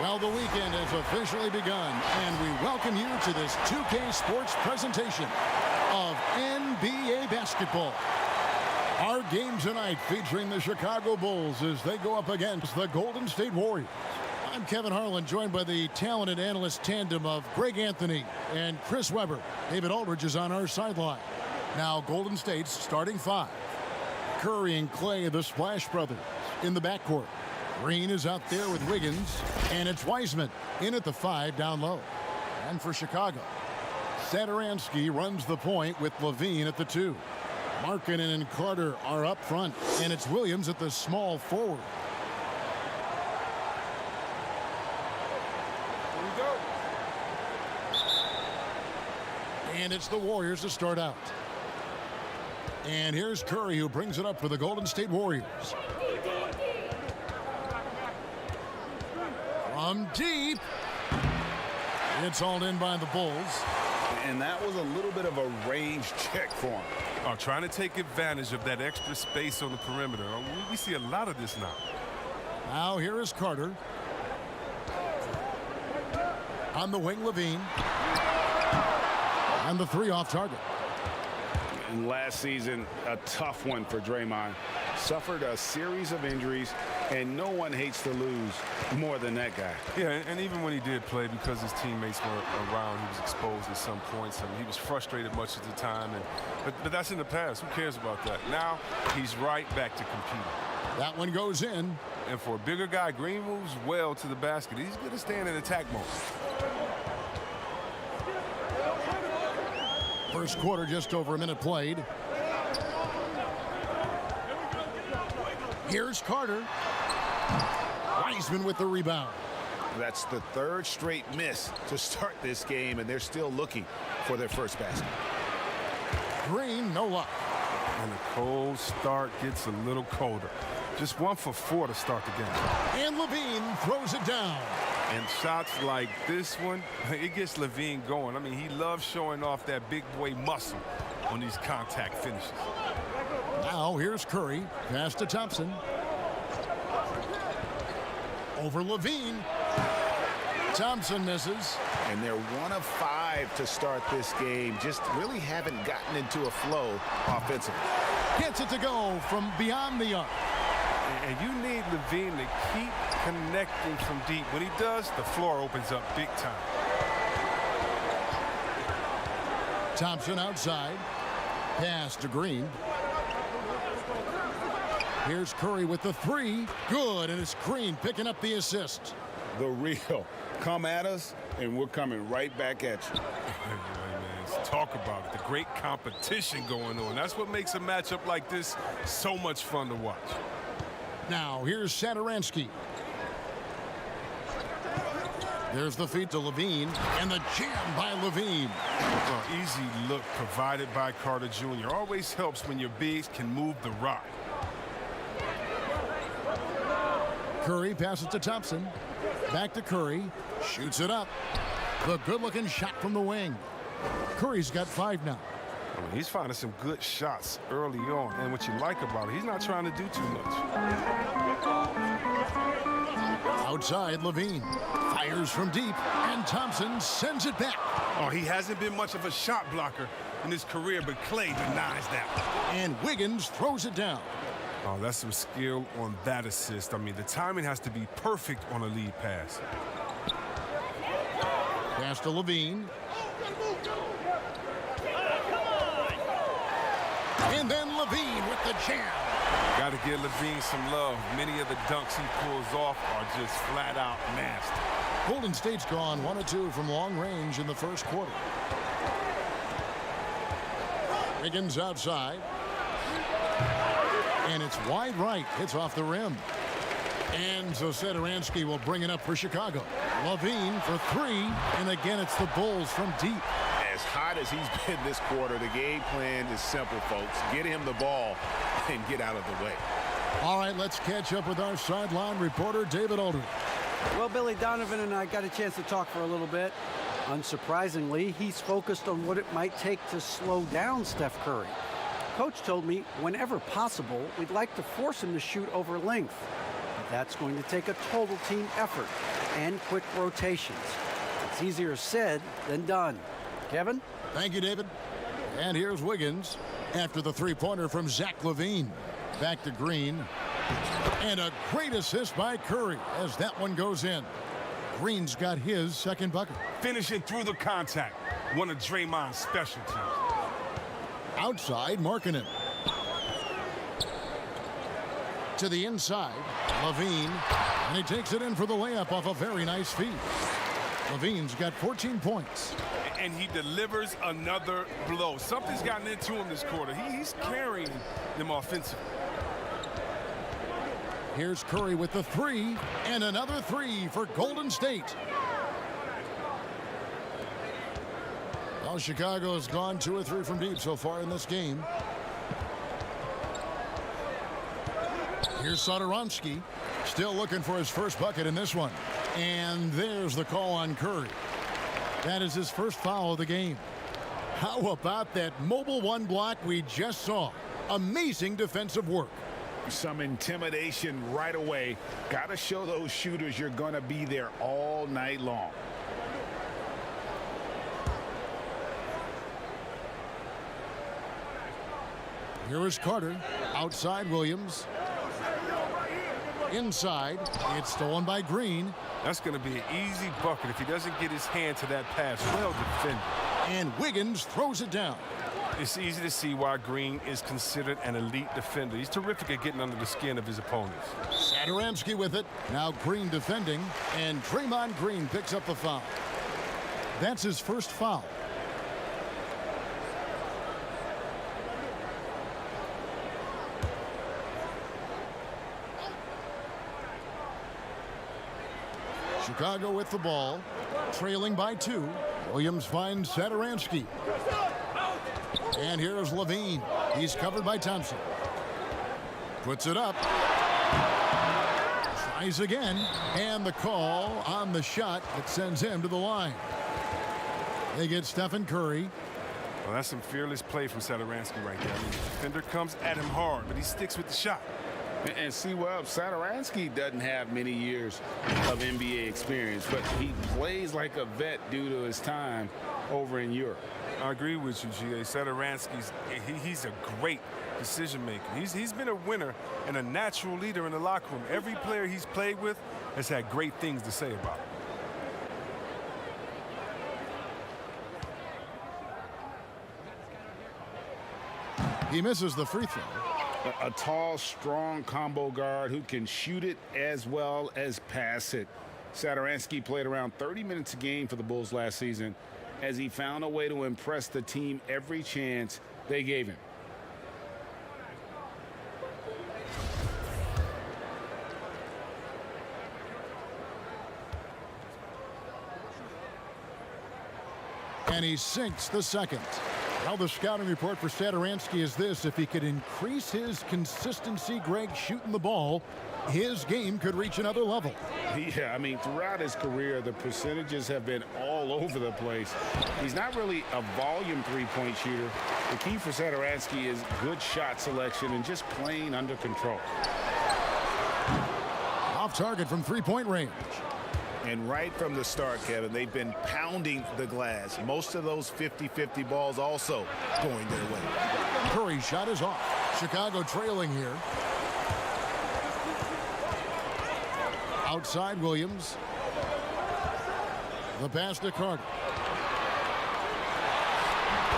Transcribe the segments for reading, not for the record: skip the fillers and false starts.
Well, the weekend has officially begun, and we welcome you to this 2K Sports presentation of NBA basketball. Our game tonight featuring the Chicago Bulls as they go up against the Golden State Warriors. I'm Kevin Harlan, joined by the talented analyst tandem of Greg Anthony and Chris Webber. David Aldridge is on our sideline. Now, Golden State's starting five. Curry and Clay, the Splash Brothers, in the backcourt. Green is out there with Wiggins, and it's Wiseman in at the 5 down low. And for Chicago, Santicruyff runs the point with Levine at the 2. Markkanen and Carter are up front, and it's Williams at the small forward. Here we go. And it's the Warriors to start out. And here's Curry, who brings it up for the Golden State Warriors. From deep. It's hauled in by the Bulls. And that was a little bit of a range check for him. Oh, trying to take advantage of that extra space on the perimeter. We see a lot of this now. Now here is Carter. On the wing, Levine. And the 3 off target. And last season, a tough one for Draymond. Suffered a series of injuries, and no one hates to lose more than that guy. Yeah, and even when he did play, because his teammates were around, he was exposed at some points, and he was frustrated much of the time. But that's in the past. Who cares about that? Now he's right back to competing. That one goes in. And for a bigger guy, Green moves well to the basket. He's going to stand in attack mode. First quarter, just over a minute played. Here's Carter. Wiseman with the rebound. That's the 3rd straight miss to start this game, and they're still looking for their first basket. Green, no luck. And the cold start gets a little colder. Just 1 for 4 to start the game. And Levine throws it down. And shots like this one, it gets Levine going. I mean, he loves showing off that big boy muscle on these contact finishes. Now here's Curry. Pass to Thompson. Over Levine. Thompson misses. And they're 1 of 5 to start this game. Just really haven't gotten into a flow offensively. Gets it to go from beyond the arc. And you need Levine to keep connecting from deep. When he does, the floor opens up big time. Thompson outside. Pass to Green. Here's Curry with the 3. Good, and it's Green picking up the assist. The real. Come at us, and we're coming right back at you. Man, talk about it. The great competition going on. That's what makes a matchup like this so much fun to watch. Now, here's Santicruyff. There's the feed to Levine, and the jam by Levine. Easy look provided by Carter Jr. Always helps when your bigs can move the rock. Curry passes to Thompson. Back to Curry. Shoots it up. The good-looking shot from the wing. Curry's got 5 now. I mean, he's finding some good shots early on. And what you like about it, he's not trying to do too much. Outside, Levine fires from deep, and Thompson sends it back. Oh, he hasn't been much of a shot blocker in his career, but Clay denies that. And Wiggins throws it down. Oh, that's some skill on that assist. I mean, the timing has to be perfect on a lead pass. Pass to Levine. And then Levine with the jam. Got to give Levine some love. Many of the dunks he pulls off are just flat out nasty. Golden State's gone 1 of 2 from long range in the first quarter. Wiggins outside. And it's wide right. Hits off the rim. And so Santicruyff will bring it up for Chicago. Levine for 3. And again, it's the Bulls from deep. As hot as he's been this quarter, the game plan is simple, folks. Get him the ball and get out of the way. All right, let's catch up with our sideline reporter, David Aldridge. Well, Billy Donovan and I got a chance to talk for a little bit. Unsurprisingly, he's focused on what it might take to slow down Steph Curry. Coach told me whenever possible, we'd like to force him to shoot over length. That's going to take a total team effort and quick rotations. It's easier said than done. Kevin? Thank you, David. And here's Wiggins after the three-pointer from Zach LaVine. Back to Green. And a great assist by Curry as that one goes in. Green's got his second bucket. Finishing through the contact. One of Draymond's specialties. Outside, Markkanen. To the inside, LaVine. And he takes it in for the layup off a very nice feed. LaVine's got 14 points. And he delivers another blow. Something's gotten into him this quarter. He's carrying them offensively. Here's Curry with the three, and another three for Golden State. Well, Chicago has gone 2 or 3 from deep so far in this game. Here's Satoransky, still looking for his first bucket in this one. And there's the call on Curry. That is his first foul of the game. How about that mobile one block we just saw? Amazing defensive work. Some intimidation right away. Got to show those shooters you're going to be there all night long. Here is Carter. Outside, Williams. Inside, it's stolen by Green. That's going to be an easy bucket if he doesn't get his hand to that pass. Well defended. And Wiggins throws it down. It's easy to see why Green is considered an elite defender. He's terrific at getting under the skin of his opponents. Satoransky with it. Now Green defending. And Draymond Green picks up the foul. That's his first foul. Chicago with the ball, trailing by 2. Williams finds Satoransky. And here's LaVine. He's covered by Thompson. Puts it up. Tries again. And the call on the shot that sends him to the line. They get Stephen Curry. Well, that's some fearless play from Satoransky right there. I mean, the defender comes at him hard, but he sticks with the shot. And see, well, Satoransky doesn't have many years of NBA experience, but he plays like a vet due to his time over in Europe. I agree with you, G.A. Satoransky's he's a great decision maker. He's been a winner and a natural leader in the locker room. Every player he's played with has had great things to say about him. He misses the free throw. A tall, strong combo guard who can shoot it as well as pass it. Satoransky played around 30 minutes a game for the Bulls last season as he found a way to impress the team every chance they gave him. And he sinks the second. Now the scouting report for Satoransky is this: if he could increase his consistency, Greg, shooting the ball, his game could reach another level. Yeah, I mean, throughout his career, the percentages have been all over the place. He's not really a volume three-point shooter. The key for Satoransky is good shot selection and just playing under control. Off target from three-point range. And right from the start, Kevin, they've been pounding the glass. Most of those 50-50 balls also going their way. Curry's shot is off. Chicago trailing here. Outside, Williams. The pass to Carter.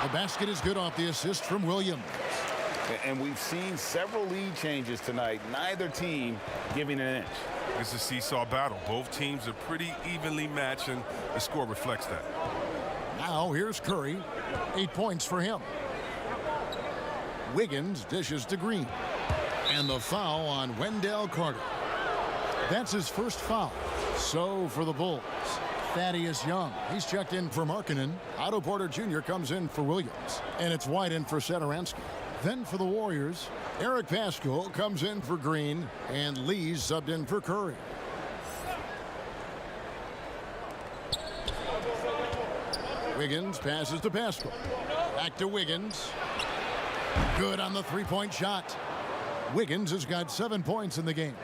The basket is good off the assist from Williams. And we've seen several lead changes tonight. Neither team giving an inch. It's a seesaw battle. Both teams are pretty evenly matched, and the score reflects that. Now here's Curry. 8 points for him. Wiggins dishes to Green. And the foul on Wendell Carter. That's his first foul. So for the Bulls, Thaddeus Young. He's checked in for Markkanen. Otto Porter Jr. comes in for Williams. And it's wide in for Satoransky. Then for the Warriors, Eric Paschall comes in for Green, and Lee's subbed in for Curry. Wiggins passes to Paschall. Back to Wiggins. Good on the three-point shot. Wiggins has got 7 points in the game.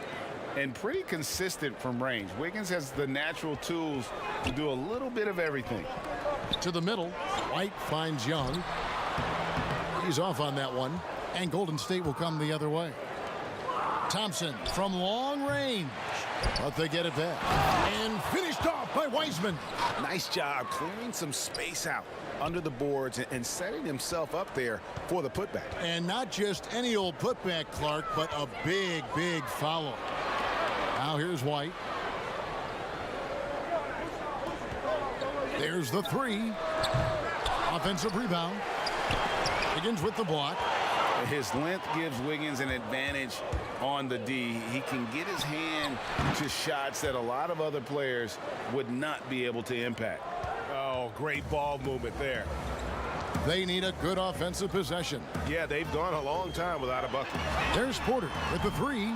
and pretty consistent from range. Wiggins has the natural tools to do a little bit of everything. To the middle, White finds Young. He's off on that one, and Golden State will come the other way. Thompson from long range, but they get it back. And finished off by Wiseman. Nice job clearing some space out under the boards and setting himself up there for the putback. And not just any old putback, Clark, but a big, big follow. Now here's White. There's the three. Offensive rebound. Wiggins with the block. His length gives Wiggins an advantage on the D. He can get his hand to shots that a lot of other players would not be able to impact. Oh, great ball movement there. They need a good offensive possession. Yeah, they've gone a long time without a bucket. There's Porter with the three.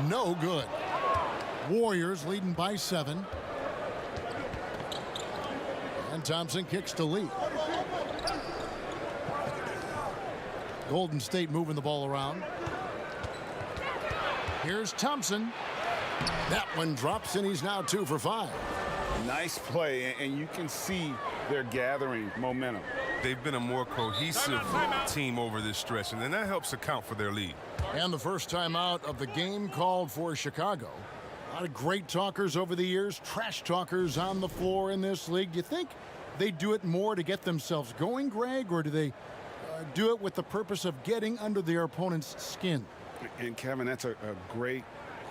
No good. Warriors leading by 7. And Thompson kicks to Lee. Golden State moving the ball around. Here's Thompson. That one drops, and he's now 2 for 5. Nice play, and you can see they're gathering momentum. They've been a more cohesive team over this stretch, and then that helps account for their lead. And the first time out of the game called for Chicago. A lot of great talkers over the years, trash talkers on the floor in this league. Do you think they do it more to get themselves going, Greg, or do they do it with the purpose of getting under their opponent's skin? And Kevin, that's a great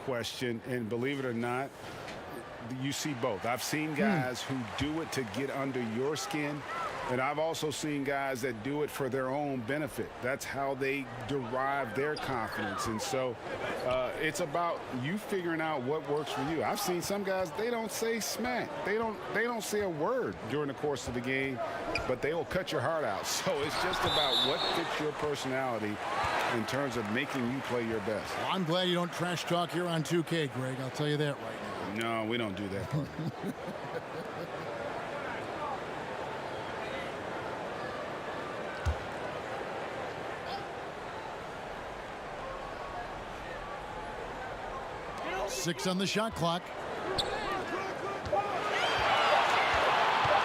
question, and believe it or not, you see both. I've seen guys who do it to get under your skin, and I've also seen guys that do it for their own benefit. That's how they derive their confidence. And so it's about you figuring out what works for you. I've seen some guys, they don't say smack. They don't say a word during the course of the game, but they will cut your heart out. So it's just about what fits your personality in terms of making you play your best. Well, I'm glad you don't trash talk here on 2K, Greg. I'll tell you that right now. No, we don't do that part. 6 on the shot clock.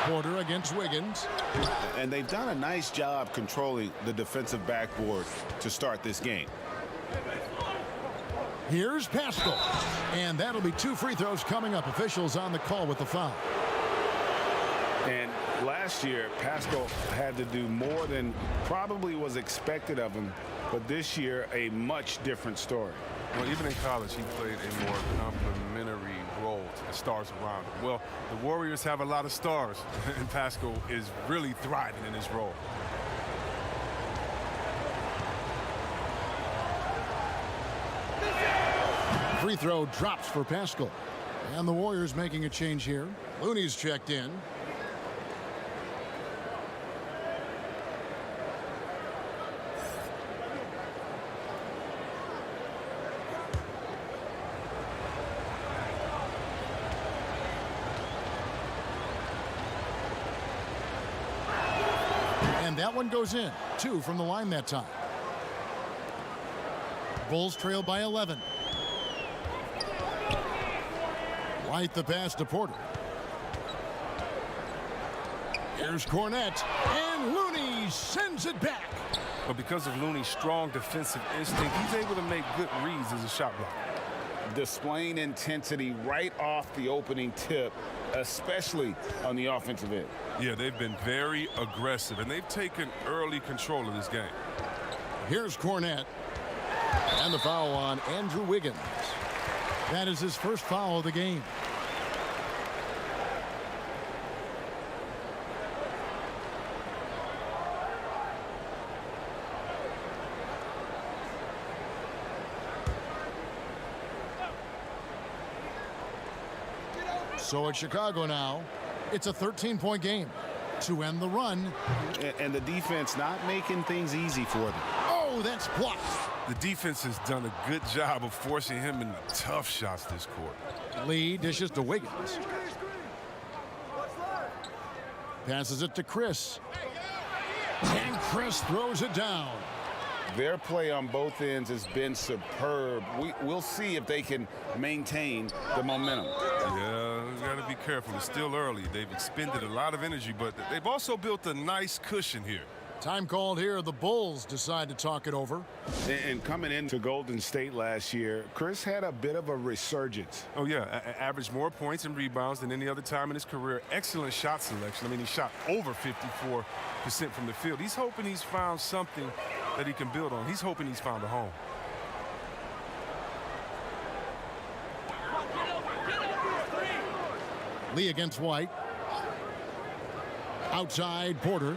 Porter against Wiggins. And they've done a nice job controlling the defensive backboard to start this game. Here's Pascal. And that'll be 2 free throws coming up. Officials on the call with the foul. And last year, Pascal had to do more than probably was expected of him. But this year, a much different story. Well, even in college, he played a more complementary role to the stars around him. Well, the Warriors have a lot of stars, and Pascal is really thriving in his role. Free throw drops for Pascal. And the Warriors making a change here. Looney's checked in. And that one goes in. 2 from the line that time. Bulls trail by 11. White the pass to Porter. Here's Cornette, and Looney sends it back. But because of Looney's strong defensive instinct, he's able to make good reads as a shot blocker. Displaying intensity right off the opening tip, especially on the offensive end. Yeah, they've been very aggressive, and they've taken early control of this game. Here's Cornette. And the foul on Andrew Wiggins. That is his first foul of the game. So it's Chicago now. It's a 13-point game to end the run. And the defense not making things easy for them. Oh, that's blocked. The defense has done a good job of forcing him into tough shots this quarter. Lee dishes to Wiggins. Passes it to Chris. And Chris throws it down. Their play on both ends has been superb. We'll see if they can maintain the momentum. Yeah, you got to be careful. It's still early. They've expended a lot of energy, but they've also built a nice cushion here. Time called here. The Bulls decide to talk it over. And coming into Golden State last year, Chris had a bit of a resurgence. Oh, yeah, averaged more points and rebounds than any other time in his career. Excellent shot selection. I mean, he shot over 54% from the field. He's hoping he's found something that he can build on. He's hoping he's found a home. Lee against White. Outside Porter.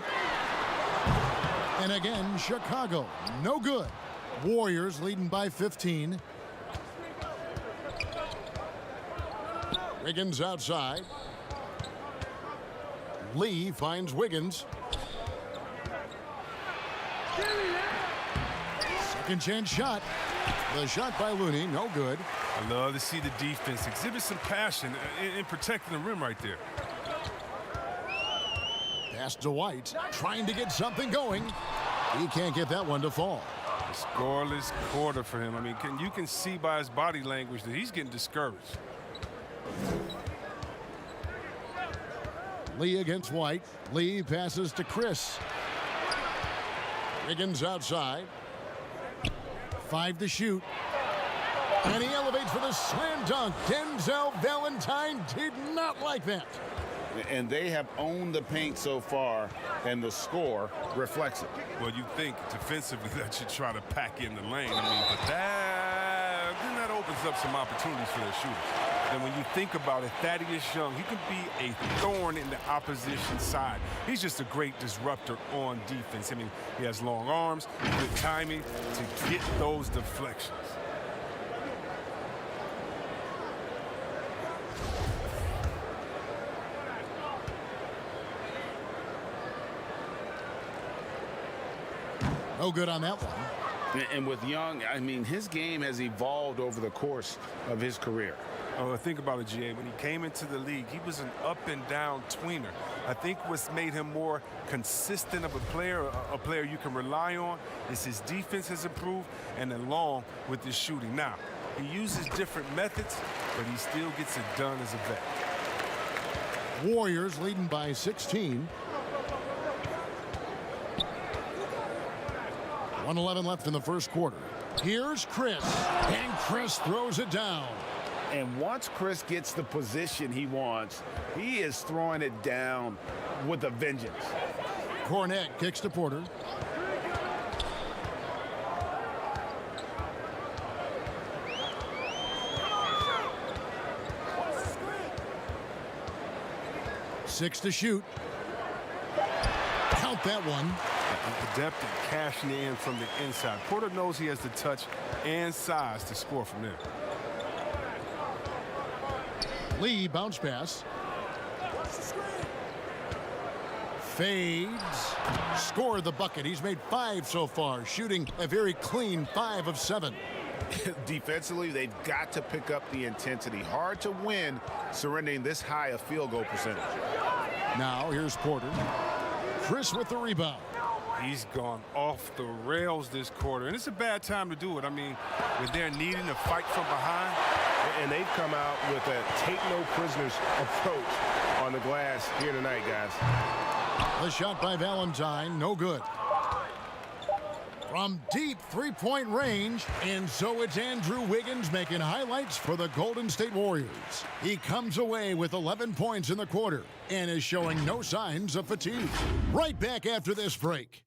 And again, Chicago. No good. Warriors leading by 15. Wiggins outside. Lee finds Wiggins. Second chance shot. The shot by Looney, no good. I love to see the defense exhibit some passion in protecting the rim right there. Pass to White, trying to get something going. He can't get that one to fall. A scoreless quarter for him. I mean, you can see by his body language that he's getting discouraged. Lee against White. Lee passes to Chris. Wiggins outside. 5 to shoot. And he elevates for the slam dunk. Denzel Valentine did not like that. And they have owned the paint so far, and the score reflects it. Well, you think defensively that you try to pack in the lane. I mean, but that opens up some opportunities for their shooters. And when you think about it, Thaddeus Young, he can be a thorn in the opposition side. He's just a great disruptor on defense. I mean, he has long arms, good timing to get those deflections. No good on that one. And with Young, I mean, his game has evolved over the course of his career. Oh, think about it, GA. When he came into the league, he was an up-and-down tweener. I think what's made him more consistent of a player you can rely on, is his defense has improved, and along with his shooting. Now, he uses different methods, but he still gets it done as a vet. Warriors leading by 16. 1:11 left in the first quarter. Here's Chris, and Chris throws it down. And once Chris gets the position he wants, he is throwing it down with a vengeance. Cornette kicks to Porter. Six to shoot. Count that one. Adept at cashing in from the inside. Porter knows he has the touch and size to score from there. Lee bounce pass. Fades. Scored the bucket. He's made 5 so far, shooting a very clean 5 of 7. Defensively, they've got to pick up the intensity. Hard to win surrendering this high a field goal percentage. Now here's Porter. Chris with the rebound. He's gone off the rails this quarter, and it's a bad time to do it. I mean, when they're needing to fight from behind. And they've come out with a take-no-prisoners approach on the glass here tonight, guys. The shot by Valentine, no good. From deep three-point range, and so it's Andrew Wiggins making highlights for the Golden State Warriors. He comes away with 11 points in the quarter and is showing no signs of fatigue. Right back after this break.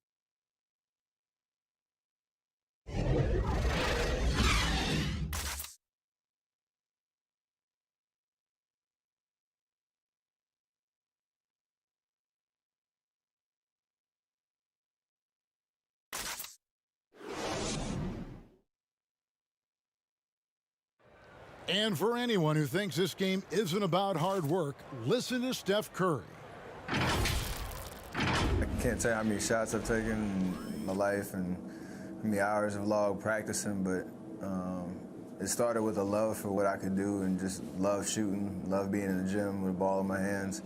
And for anyone who thinks this game isn't about hard work, listen to Steph Curry. I can't tell you how many shots I've taken in my life and how many hours of log practicing, but it started with a love for what I could do and just love shooting, love being in the gym with a ball in my hands.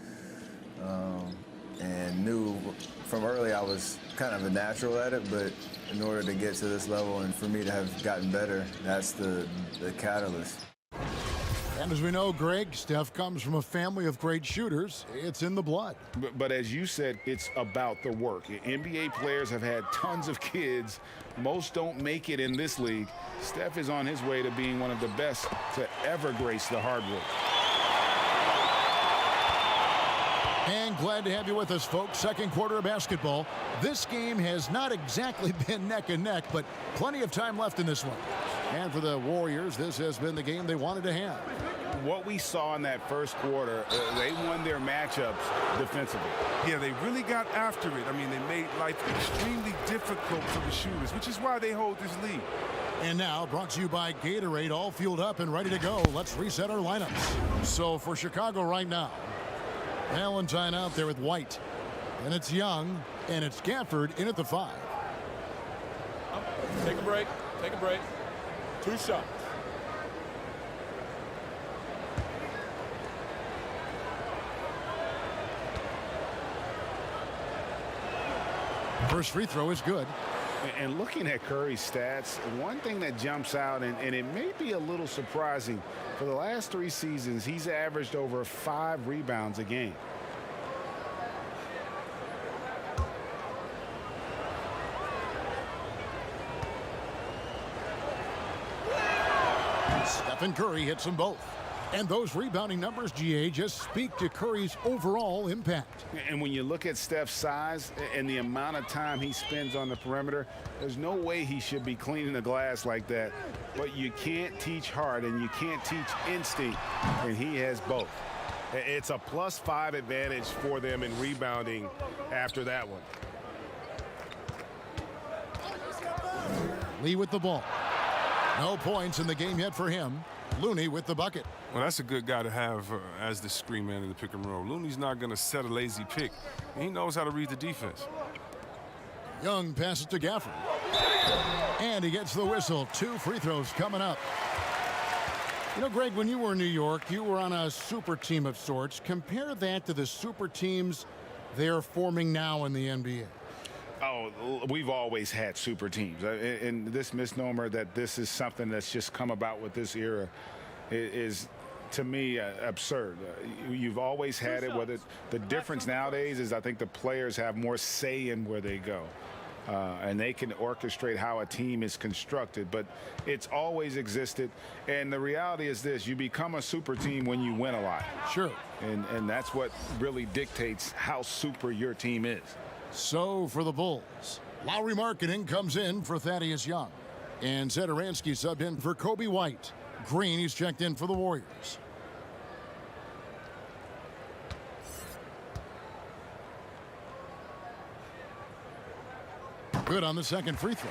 and knew from early I was kind of a natural at it, but in order to get to this level and for me to have gotten better, that's the catalyst. And as we know, Greg, Steph comes from a family of great shooters. It's in the blood. But as you said, it's about the work. NBA players have had tons of kids. Most don't make it in this league. Steph is on his way to being one of the best to ever grace the hardwood. And glad to have you with us, folks. Second quarter of basketball. This game has not exactly been neck and neck, but plenty of time left in this one. And for the Warriors, this has been the game they wanted to have. What we saw in that first quarter, they won their matchups defensively. Yeah, they really got after it. I mean, they made life extremely difficult for the shooters, which is why they hold this lead. And now, brought to you by Gatorade, all fueled up and ready to go. Let's reset our lineups. So for Chicago right now, Valentine out there with White. And it's Young, and it's Gafford in at the 5. Take a break. Take a break. 2 shots. First free throw is good. And looking at Curry's stats, one thing that jumps out, and it may be a little surprising, for the last 3 seasons, he's averaged over 5 rebounds a game. Stephen Curry hits them both. And those rebounding numbers, GA, just speak to Curry's overall impact. And when you look at Steph's size and the amount of time he spends on the perimeter, there's no way he should be cleaning the glass like that. But you can't teach heart and you can't teach instinct, and he has both. It's a +5 advantage for them in rebounding after that one. Lee with the ball. No points in the game yet for him. Looney with the bucket. Well, that's a good guy to have as the screen man in the pick and roll. Looney's not going to set a lazy pick. He knows how to read the defense. Young passes to Gafford. And he gets the whistle. 2 free throws coming up. You know, Greg, when you were in New York, you were on a super team of sorts. Compare that to the super teams they're forming now in the NBA. Oh, we've always had super teams. And this misnomer that this is something that's just come about with this era is, to me, absurd. You've always had it. Whether the difference nowadays is I think the players have more say in where they go. And they can orchestrate how a team is constructed. But it's always existed. And the reality is this. You become a super team when you win a lot. Sure. And that's what really dictates how super your team is. So for the Bulls, Lowry Marketing comes in for Thaddeus Young. And Zedaransky subbed in for Kobe White. Green, he's checked in for the Warriors. Good on the second free throw.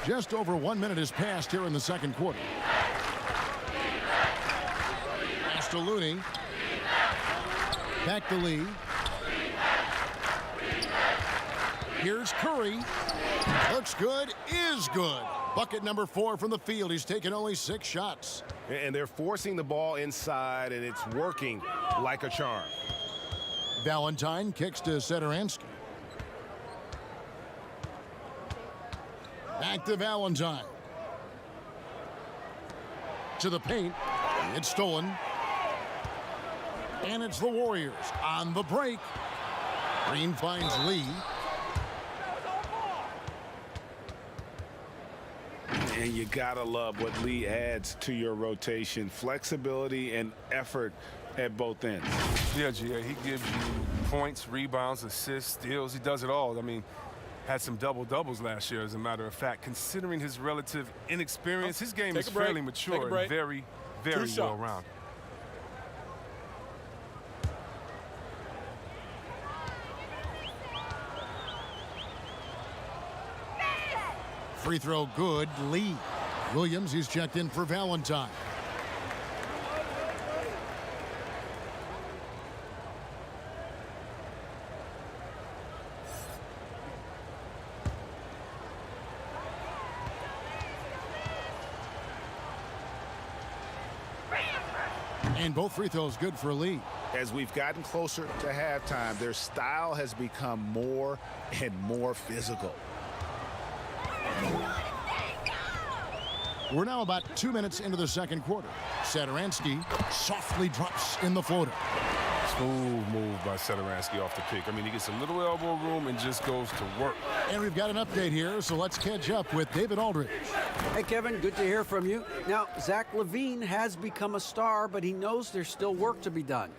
Just over 1 minute has passed here in the second quarter. Pass to Looney. Back to Lee. Here's Curry. Looks good, is good. Bucket number 4 from the field. He's taken only 6 shots. And they're forcing the ball inside, and it's working like a charm. Valentine kicks to Zedaransky. Back to Valentine. To the paint. It's stolen. And it's the Warriors on the break. Green finds Lee. And you gotta love what Lee adds to your rotation. Flexibility and effort at both ends. Yeah, GA, he gives you points, rebounds, assists, steals. He does it all. I mean, had some double-doubles last year, as a matter of fact. Considering his relative inexperience, his game is fairly mature and very, very well-rounded. Free throw good. Lee. Williams, he's checked in for Valentine. And both free throws good for Lee. As we've gotten closer to halftime, their style has become more and more physical. We're now about 2 minutes into the second quarter. Satoransky softly drops in the floater. Smooth move by Satoransky off the pick. I mean, he gets a little elbow room and just goes to work. And we've got an update here, so let's catch up with David Aldridge. Hey, Kevin, good to hear from you. Now, Zach LaVine has become a star, but he knows there's still work to be done.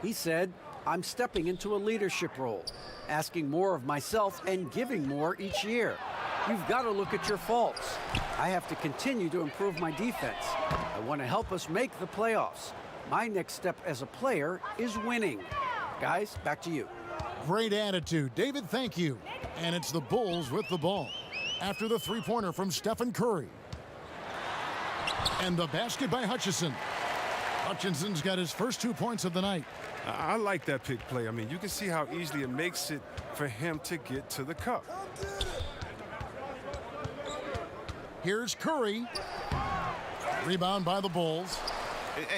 He said, I'm stepping into a leadership role, asking more of myself and giving more each year. You've got to look at your faults. I have to continue to improve my defense. I want to help us make the playoffs. My next step as a player is winning. Guys, back to you. Great attitude. David, thank you. And it's the Bulls with the ball. After the three-pointer from Stephen Curry. And the basket by Hutchison. Hutchinson's got his first 2 points of the night. I like that pick play. I mean, you can see how easily it makes it for him to get to the cup. Here's Curry. Rebound by the Bulls.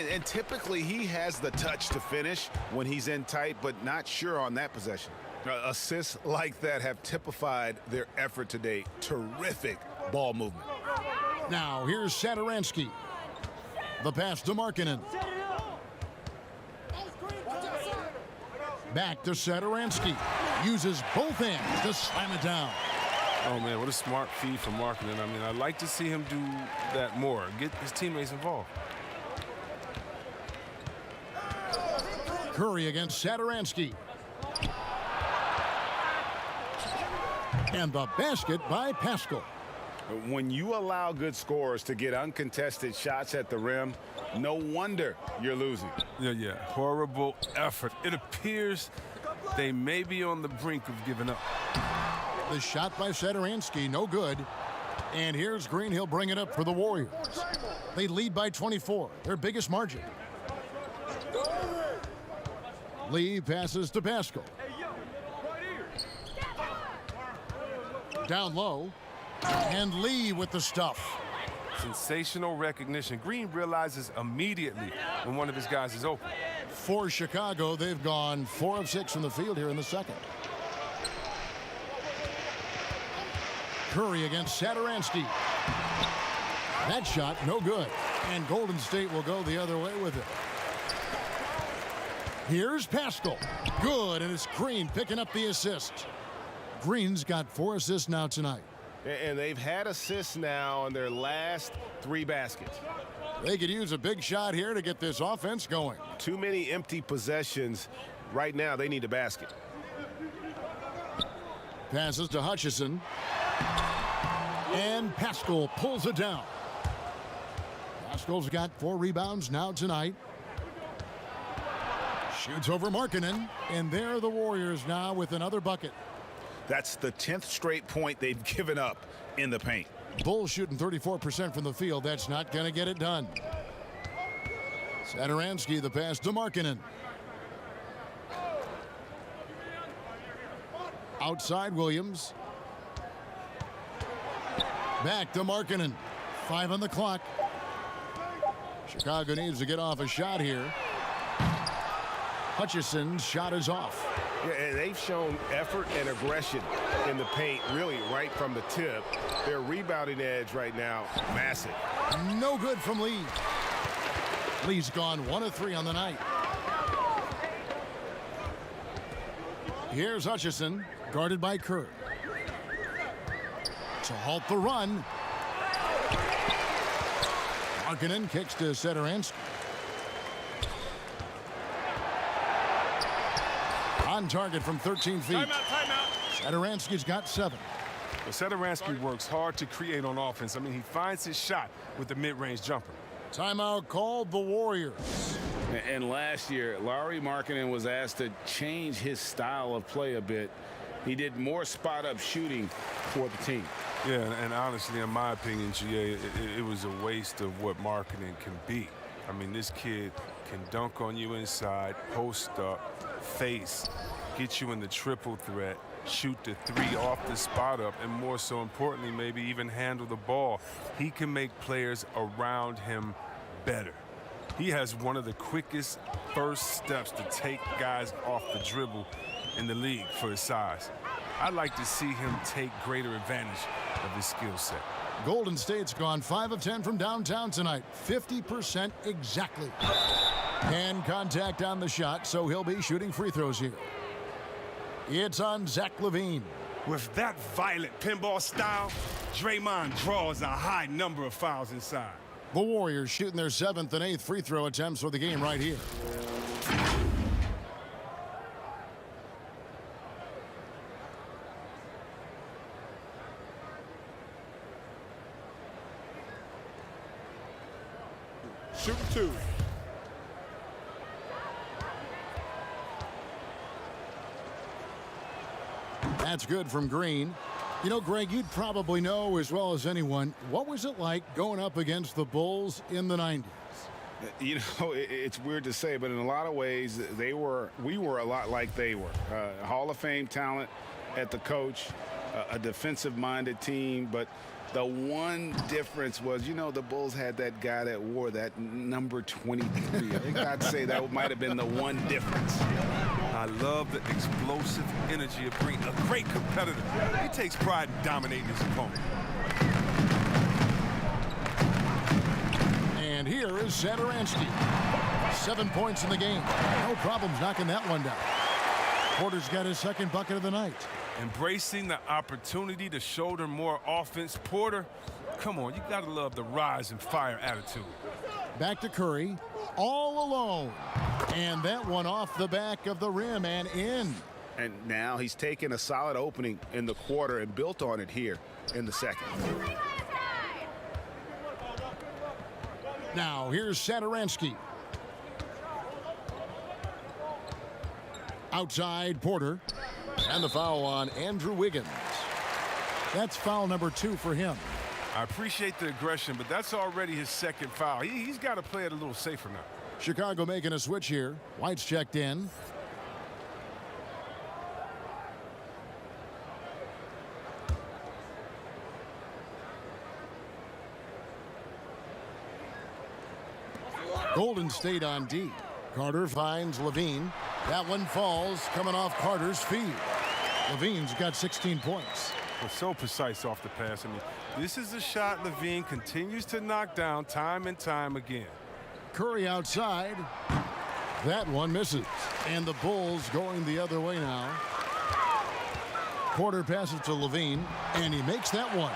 And typically he has the touch to finish when he's in tight, but not sure on that possession. Assists like that have typified their effort today. Terrific ball movement. Now here's Satoransky. The pass to Markkanen. Back to Satoransky. Uses both hands to slam it down. Oh, man, what a smart feed from Markkanen. I mean, I'd like to see him do that more. Get his teammates involved. Curry against Satoransky. And the basket by Pascal. When you allow good scorers to get uncontested shots at the rim, no wonder you're losing. Yeah. Horrible effort. It appears they may be on the brink of giving up. The shot by Satoransky, no good. And here's Green. He'll bring it up for the Warriors. They lead by 24, their biggest margin. Lee passes to Pascal. Down low. And Lee with the stuff. Sensational recognition. Green realizes immediately when one of his guys is open. For Chicago, they've gone 4 of 6 from the field here in the second. Curry against Satoransky. That shot, no good. And Golden State will go the other way with it. Here's Pascal. Good, and it's Green picking up the assist. Green's got 4 assists now tonight. And they've had assists now on their last 3 baskets. They could use a big shot here to get this offense going. Too many empty possessions. Right now, they need a basket. Passes to Hutchison. And Pascal pulls it down. Pascal's got 4 rebounds now tonight. Shoots over Markkanen. And there are the Warriors now with another bucket. That's the 10th straight point they've given up in the paint. Bulls shooting 34% from the field. That's not going to get it done. Satoransky, the pass to Markkanen. Outside Williams. Back to Markkanen. 5 on the clock. Chicago needs to get off a shot here. Hutchison's shot is off. Yeah, they've shown effort and aggression in the paint, really right from the tip. Their rebounding edge right now, massive. No good from Lee. Lee's gone 1 of 3 on the night. Here's Hutchison, guarded by Kerr. To halt the run. Markkanen kicks to Satoransky. On target from 13 feet. Timeout. Satoransky's got 7. Well, Satoransky works hard to create on offense. I mean, he finds his shot with the mid-range jumper. Timeout called the Warriors. And last year, Lauri Markkanen was asked to change his style of play a bit. He did more spot-up shooting for the team. Yeah, and honestly, in my opinion, GA, it was a waste of what Markkanen can be. I mean, this kid can dunk on you inside, post up, face, get you in the triple threat, shoot the 3 off the spot up, and more so importantly, maybe even handle the ball. He can make players around him better. He has one of the quickest first steps to take guys off the dribble in the league for his size. I'd like to see him take greater advantage of his skill set. Golden State's gone 5 of 10 from downtown tonight. 50% exactly. Hand contact on the shot, so he'll be shooting free throws here. It's on Zach LaVine. With that violent pinball style, Draymond draws a high number of fouls inside. The Warriors shooting their 7th and 8th free throw attempts for the game right here. Shooting 2. That's good from Green. You know, Greg, you'd probably know as well as anyone, what was it like going up against the Bulls in the 90s? You know, it's weird to say, but in a lot of ways, we were a lot like they were. Hall of Fame talent at the coach, a defensive-minded team, but the one difference was, you know, the Bulls had that guy that wore that number 23. I think I'd say that might have been the one difference. I love the explosive energy of Green, a great competitor. He takes pride in dominating his opponent. And here is Santicruyff. 7 points in the game. No problems knocking that one down. Porter's got his second bucket of the night. Embracing the opportunity to shoulder more offense. Porter, come on, you gotta love the rise and fire attitude. Back to Curry, all alone. And that one off the back of the rim and in. And now he's taken a solid opening in the quarter and built on it here in the second. Now here's Santicruyff. Outside Porter. And the foul on Andrew Wiggins. That's foul number 2 for him. I appreciate the aggression, but that's already his second foul. He's got to play it a little safer now. Chicago making a switch here. White's checked in. Golden State on D. Carter finds LaVine. That one falls, coming off Carter's feet. LaVine's got 16 points. Well, so precise off the pass. I mean, this is a shot LaVine continues to knock down time and time again. Curry outside. That one misses. And the Bulls going the other way now. Porter passes to LaVine, and he makes that one.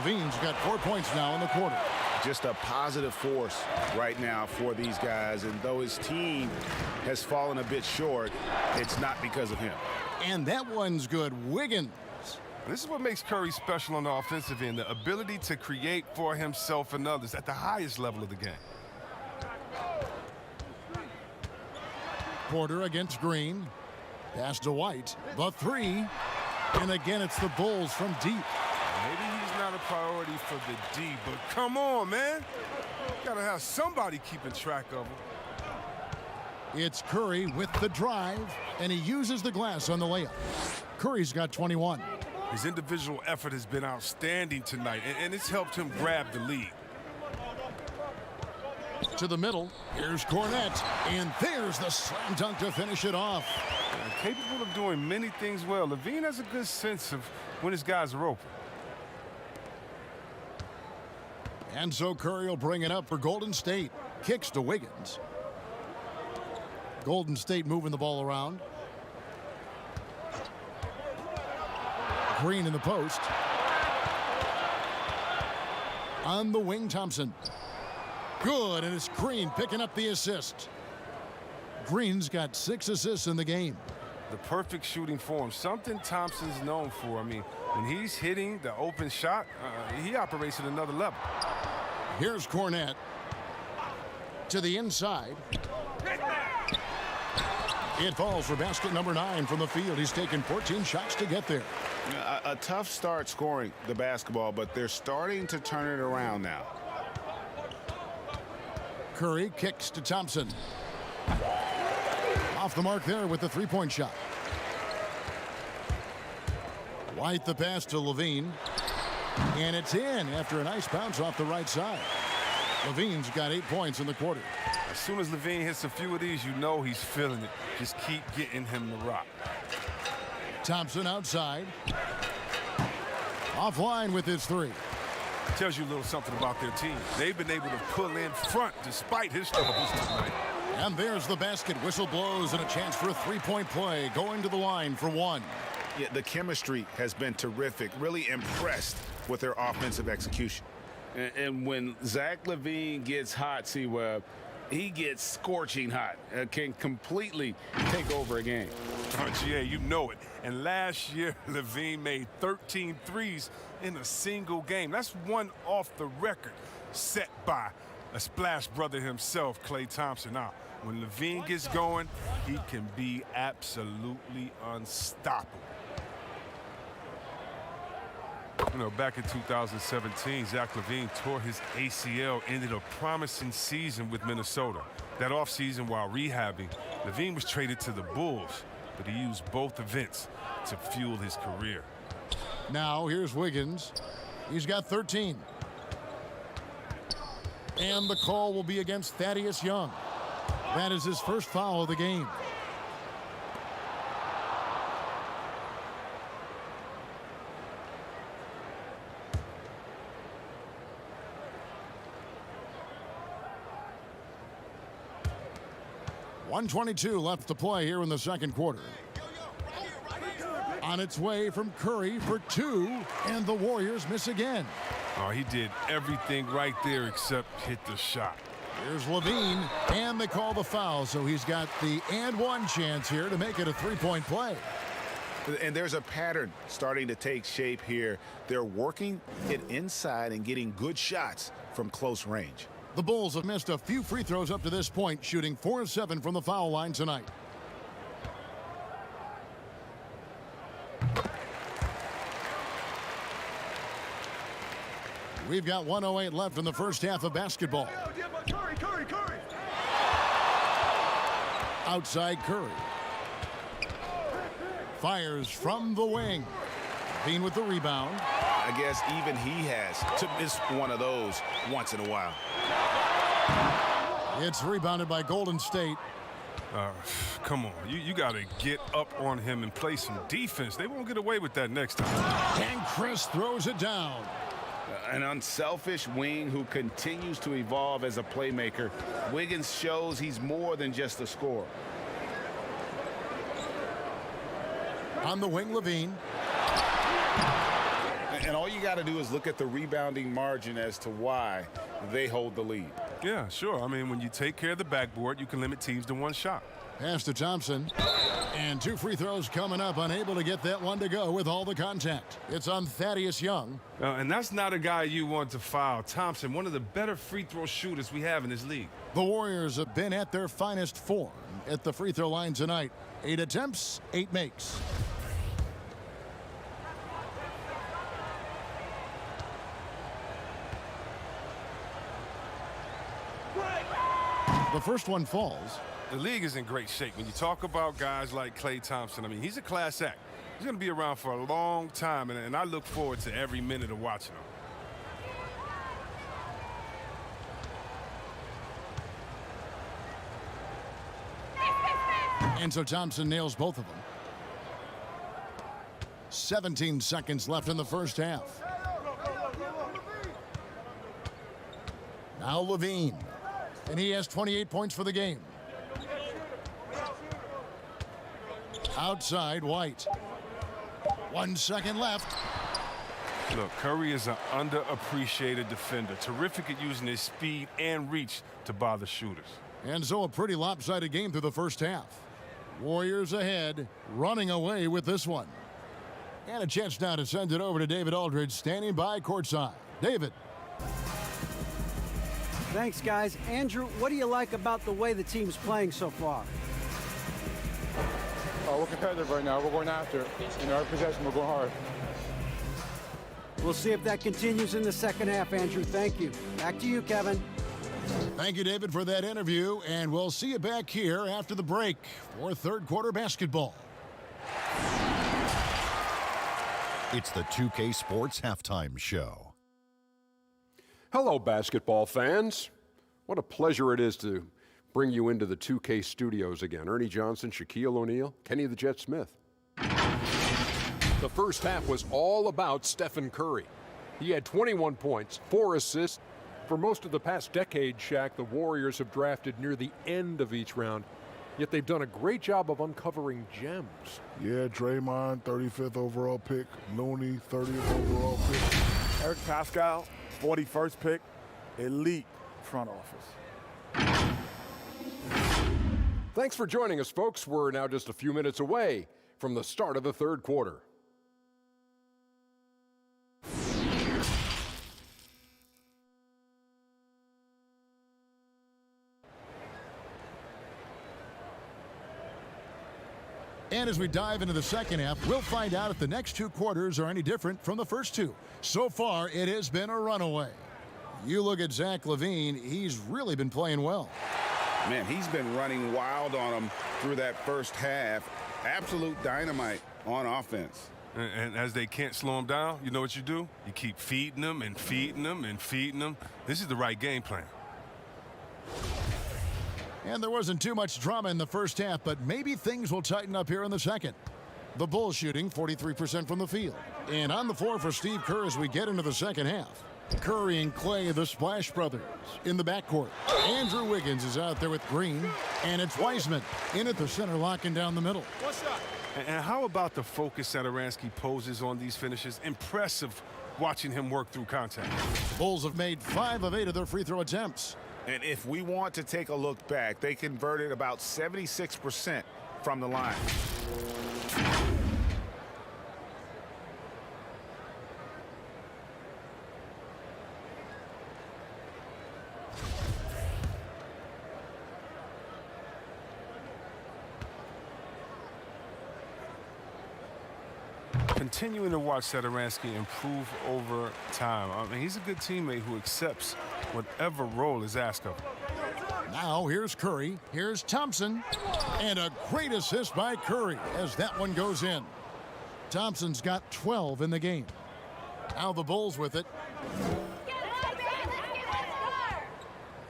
LaVine's got 4 points now in the quarter. Just a positive force right now for these guys, and though his team has fallen a bit short, it's not because of him. And that one's good. Wiggins. This is what makes Curry special on the offensive end, the ability to create for himself and others at the highest level of the game. Porter against Green. Pass to White. The 3. And again, it's the Bulls from deep. Maybe he's not a priority for the D, but come on, man. Gotta have somebody keeping track of him. It's Curry with the drive, and he uses the glass on the layup. Curry's got 21. His individual effort has been outstanding tonight, and it's helped him grab the lead. To the middle, here's Cornette, and there's the slam dunk to finish it off. Capable of doing many things well, LaVine has a good sense of when his guys are open. And so Curry will bring it up for Golden State. Kicks to Wiggins. Golden State moving the ball around. Green in the post. On the wing, Thompson. Good, and it's Green picking up the assist. Green's got 6 assists in the game. The perfect shooting form, something Thompson's known for. I mean, when he's hitting the open shot, he operates at another level. Here's Cornette. To the inside. It falls for basket number 9 from the field. He's taken 14 shots to get there. A tough start scoring the basketball, but they're starting to turn it around now. Curry kicks to Thompson. Off the mark there with the 3-point shot. White the pass to LaVine. And it's in after a nice bounce off the right side. LaVine's got 8 points in the quarter. As soon as Levine hits a few of these, you know he's feeling it. Just keep getting him the rock. Thompson outside. Offline with his three. Tells you a little something about their team. They've been able to pull in front despite his struggles tonight. And there's the basket. Whistle blows and a chance for a three-point play. Going to the line for one. Yeah, the chemistry has been terrific. Really impressed with their offensive execution. And when Zach LaVine gets hot, C-Web, he gets scorching hot. Can completely take over a game. GA, you know it. And last year, LaVine made 13 threes in a single game. That's one off the record set by a splash brother himself, Klay Thompson. Now, when LaVine gets going, he can be absolutely unstoppable. You know, back in 2017, Zach LaVine tore his ACL, ended a promising season with Minnesota. That offseason, while rehabbing, LaVine was traded to the Bulls, but he used both events to fuel his career. Now, here's Wiggins. He's got 13. And the call will be against Thaddeus Young. That is his first foul of the game. .122 left to play here in the second quarter. On its way from Curry for two, and the Warriors miss again. Oh, he did everything right there except hit the shot. Here's Levine, and they call the foul, so he's got the and one chance here to make it a three-point play. And there's a pattern starting to take shape here. They're working it inside and getting good shots from close range. The Bulls have missed a few free throws up to this point, shooting 4 of 7 from the foul line tonight. We've got 1:08 left in the first half of basketball. Curry. Outside Curry. Fires from the wing. Bean with the rebound. I guess even he has to miss one of those once in a while. It's rebounded by Golden State. Come on, you got to get up on him and play some defense. They won't get away with that next time. And Chris throws it down. An unselfish wing who continues to evolve as a playmaker. Wiggins shows he's more than just a scorer. On the wing, Levine. And all you got to do is look at the rebounding margin as to why they hold the lead. Yeah, sure. I mean, when you take care of the backboard, you can limit teams to one shot. Pass to Thompson. And 2 free throws coming up, unable to get that one to go with all the contact. It's on Thaddeus Young. And that's not a guy you want to foul. Thompson, one of the better free throw shooters we have in this league. The Warriors have been at their finest form at the free throw line tonight. 8 attempts, 8 makes. The first one falls. The league is in great shape. When you talk about guys like Klay Thompson, I mean, he's a class act. He's going to be around for a long time, and I look forward to every minute of watching him. And so Thompson nails both of them. 17 seconds left in the first half. Now Levine. And he has 28 points for the game. Outside, White. 1 second left. Look, Curry is an underappreciated defender. Terrific at using his speed and reach to bother shooters. And so a pretty lopsided game through the first half. Warriors ahead, running away with this one. And a chance now to send it over to David Aldridge, standing by courtside. David. Thanks, guys. Andrew, what do you like about the way the team's playing so far? We're competitive right now. We're going after it. In our possession, we're going hard. We'll see if that continues in the second half, Andrew. Thank you. Back to you, Kevin. Thank you, David, for that interview. And we'll see you back here after the break for third quarter basketball. It's the 2K Sports Halftime Show. Hello, basketball fans. What a pleasure it is to bring you into the 2K studios again. Ernie Johnson, Shaquille O'Neal, Kenny the Jet Smith. The first half was all about Stephen Curry. He had 21 points, 4 assists. For most of the past decade, Shaq, the Warriors have drafted near the end of each round, yet they've done a great job of uncovering gems. Yeah, Draymond, 35th overall pick. Looney, 30th overall pick. Eric Pascal, 41st pick. Elite front office. Thanks for joining us, folks. We're now just a few minutes away from the start of the third quarter. And as we dive into the second half, we'll find out if the next 2 quarters are any different from the first 2. So far, it has been a runaway. You look at Zach LaVine, he's really been playing well. Man, he's been running wild on them through that first half. Absolute dynamite on offense. And as they can't slow him down, you know what you do? You keep feeding them and feeding them and feeding them. This is the right game plan. And there wasn't too much drama in the first half, but maybe things will tighten up here in the second. The Bulls shooting 43% from the field. And on the floor for Steve Kerr as we get into the second half. Curry and Clay, the Splash Brothers, in the backcourt. Andrew Wiggins is out there with Green, and it's Wiseman in at the center, locking down the middle. What's up? And how about the focus Satoransky poses on these finishes? Impressive watching him work through contact. Bulls have made 5 of 8 of their free throw attempts. And if we want to take a look back, they converted about 76% from the line. Continuing to watch Satoransky improve over time. I mean, he's a good teammate who accepts whatever role is asked of him. Now here's Curry, here's Thompson, and a great assist by Curry as that one goes in. Thompson's got 12 in the game. Now the Bulls with it.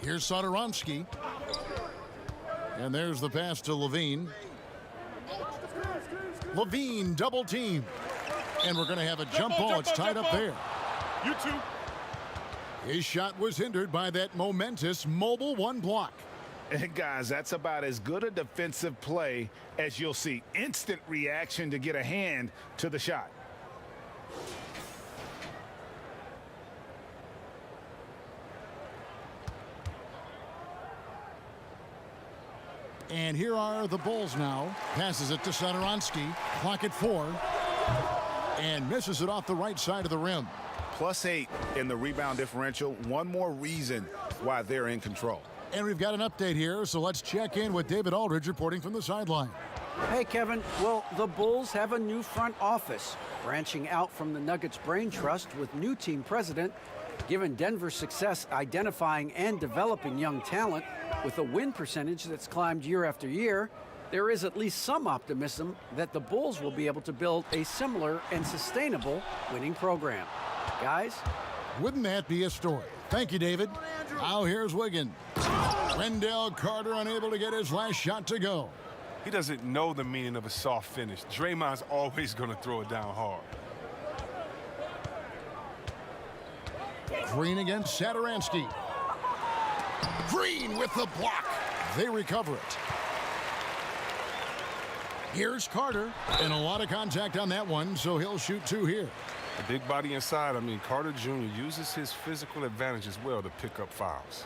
Here's Satoransky. And there's the pass to LaVine. LaVine double team. And we're going to have a jump ball. It's tied up there. You too. His shot was hindered by that momentous mobile 1 block. And guys, that's about as good a defensive play as you'll see. Instant reaction to get a hand to the shot. And here are the Bulls now. Passes it to Satoransky. Clock at 4. And misses it off the right side of the rim. +8 in the rebound differential. One more reason why they're in control. And we've got an update here, so let's check in with David Aldridge reporting from the sideline. Hey, Kevin. Well, the Bulls have a new front office, branching out from the Nuggets brain trust with new team president. Given Denver's success identifying and developing young talent with a win percentage that's climbed year after year, there is at least some optimism that the Bulls will be able to build a similar and sustainable winning program. Guys? Wouldn't that be a story? Thank you, David. Now here's Wiggins. Wendell Carter unable to get his last shot to go. He doesn't know the meaning of a soft finish. Draymond's always going to throw it down hard. Green against Satoransky. Green with the block. They recover it. Here's Carter, and a lot of contact on that one, so he'll shoot 2 here. A big body inside. I mean, Carter Jr. uses his physical advantage as well to pick up fouls.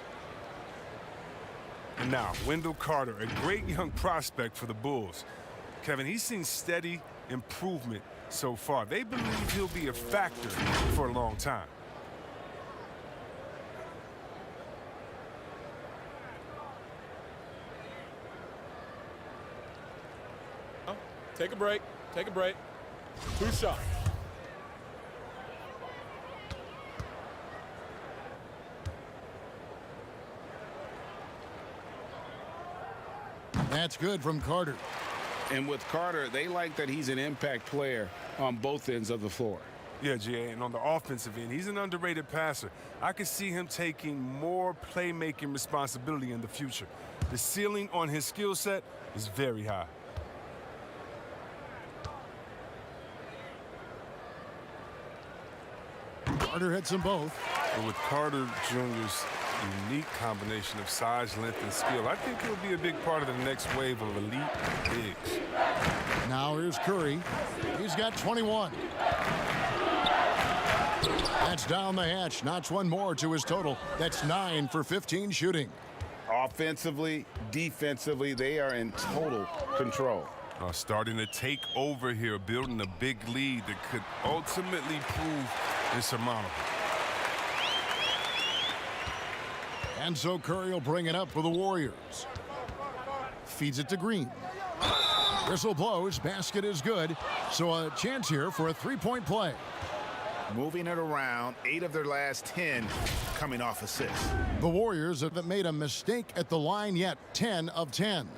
And now, Wendell Carter, a great young prospect for the Bulls. Kevin, he's seen steady improvement so far. They believe he'll be a factor for a long time. Take a break. Take a break. 2 shots. That's good from Carter. And with Carter, they like that he's an impact player on both ends of the floor. Yeah, GA, and on the offensive end, he's an underrated passer. I could see him taking more playmaking responsibility in the future. The ceiling on his skill set is very high. Carter hits them both. And with Carter Jr.'s unique combination of size, length, and skill, I think he'll be a big part of the next wave of elite bigs. Now here's Curry. He's got 21. That's down the hatch. Notch one more to his total. That's 9 for 15 shooting. Offensively, defensively, they are in total control. Starting to take over here, building a big lead that could ultimately prove insurmountable. And so Curry will bring it up for the Warriors. Feeds it to Green. Whistle blows. Basket is good. So a chance here for a three-point play. Moving it around, 8 of their last 10 coming off assists. The Warriors haven't made a mistake at the line yet. 10 of 10.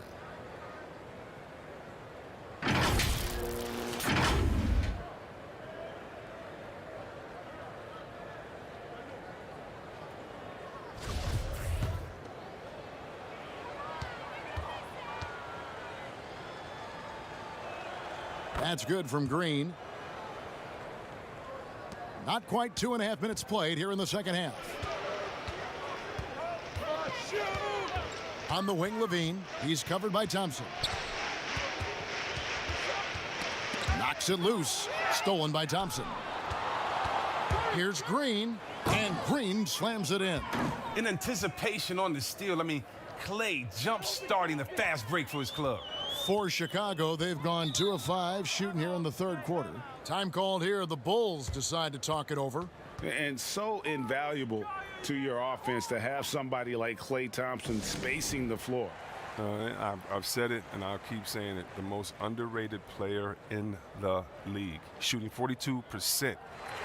That's good from Green. Not quite 2.5 minutes played here in the second half. On the wing, Levine. He's covered by Thompson. Knocks it loose. Stolen by Thompson. Here's Green. And Green slams it in. In anticipation on the steal, Clay jump-starting the fast break for his club. For Chicago, they've gone 2 of 5 shooting here in the third quarter. Time called here. The Bulls decide to talk it over. And so invaluable to your offense to have somebody like Klay Thompson spacing the floor. I've said it, and I'll keep saying it. The most underrated player in the league. Shooting 42%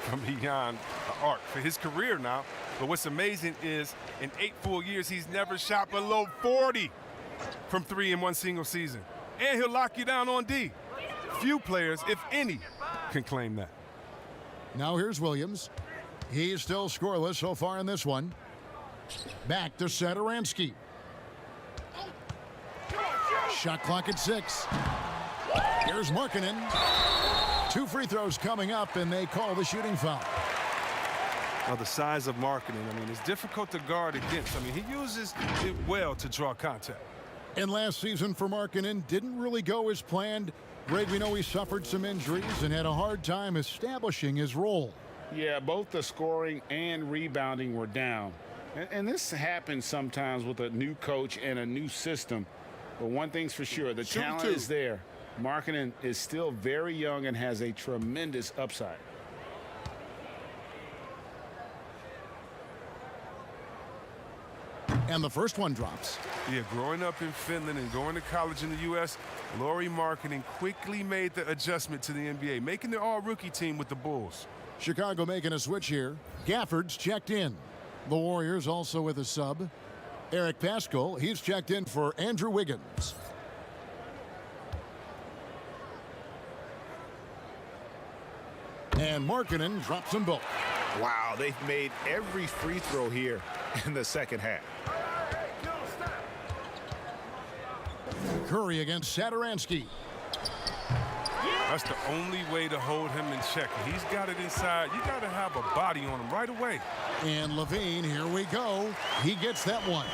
from beyond the arc for his career now. But what's amazing is in 8 full years, he's never shot below 40 from 3 in one single season. And he'll lock you down on D. Few players, if any, can claim that. Now here's Williams. He's still scoreless so far in this one. Back to Santicruyff. Shot clock at 6. Here's Markkanen. 2 free throws coming up, and they call the shooting foul. Well, the size of Markkanen, it's difficult to guard against. He uses it well to draw contact. And last season for Markkanen didn't really go as planned. Greg, we know he suffered some injuries and had a hard time establishing his role. Yeah, both the scoring and rebounding were down. And this happens sometimes with a new coach and a new system. But one thing's for sure, the talent is there. Markkanen is still very young and has a tremendous upside. And the first one drops. Yeah, growing up in Finland and going to college in the U.S., Lauri Markkanen quickly made the adjustment to the NBA, making the all-rookie team with the Bulls. Chicago making a switch here. Gafford's checked in. The Warriors also with a sub. Eric Pascal, he's checked in for Andrew Wiggins. And Markkanen drops them both. Wow, they've made every free throw here in the second half. Curry against Satoransky. That's the only way to hold him in check. He's got it inside. You got to have a body on him right away. And Levine, here we go. He gets that one.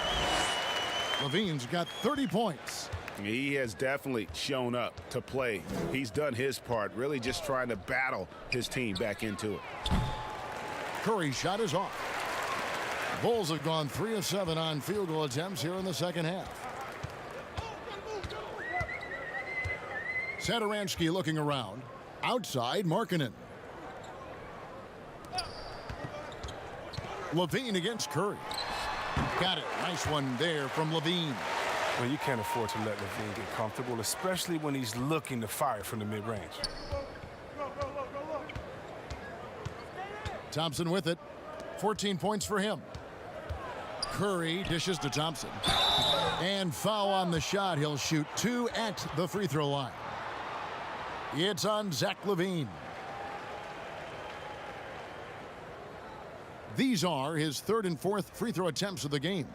Levine's got 30 points. He has definitely shown up to play. He's done his part, really just trying to battle his team back into it. Curry's shot is off. Bulls have gone 3 of 7 on field goal attempts here in the second half. Satoransky looking around. Outside, Markkanen. Levine against Curry. Got it. Nice one there from Levine. Well, you can't afford to let Levine get comfortable, especially when he's looking to fire from the mid-range. Thompson with it. 14 points for him. Curry dishes to Thompson. And foul on the shot. He'll shoot 2 at the free throw line. It's on Zach LaVine. These are his third and fourth free throw attempts of the game.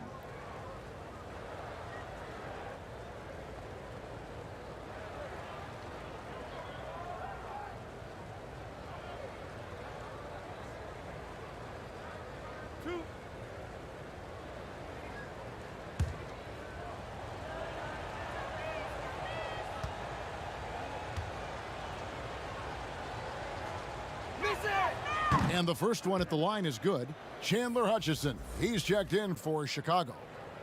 And the first one at the line is good. Chandler Hutchison, he's checked in for Chicago.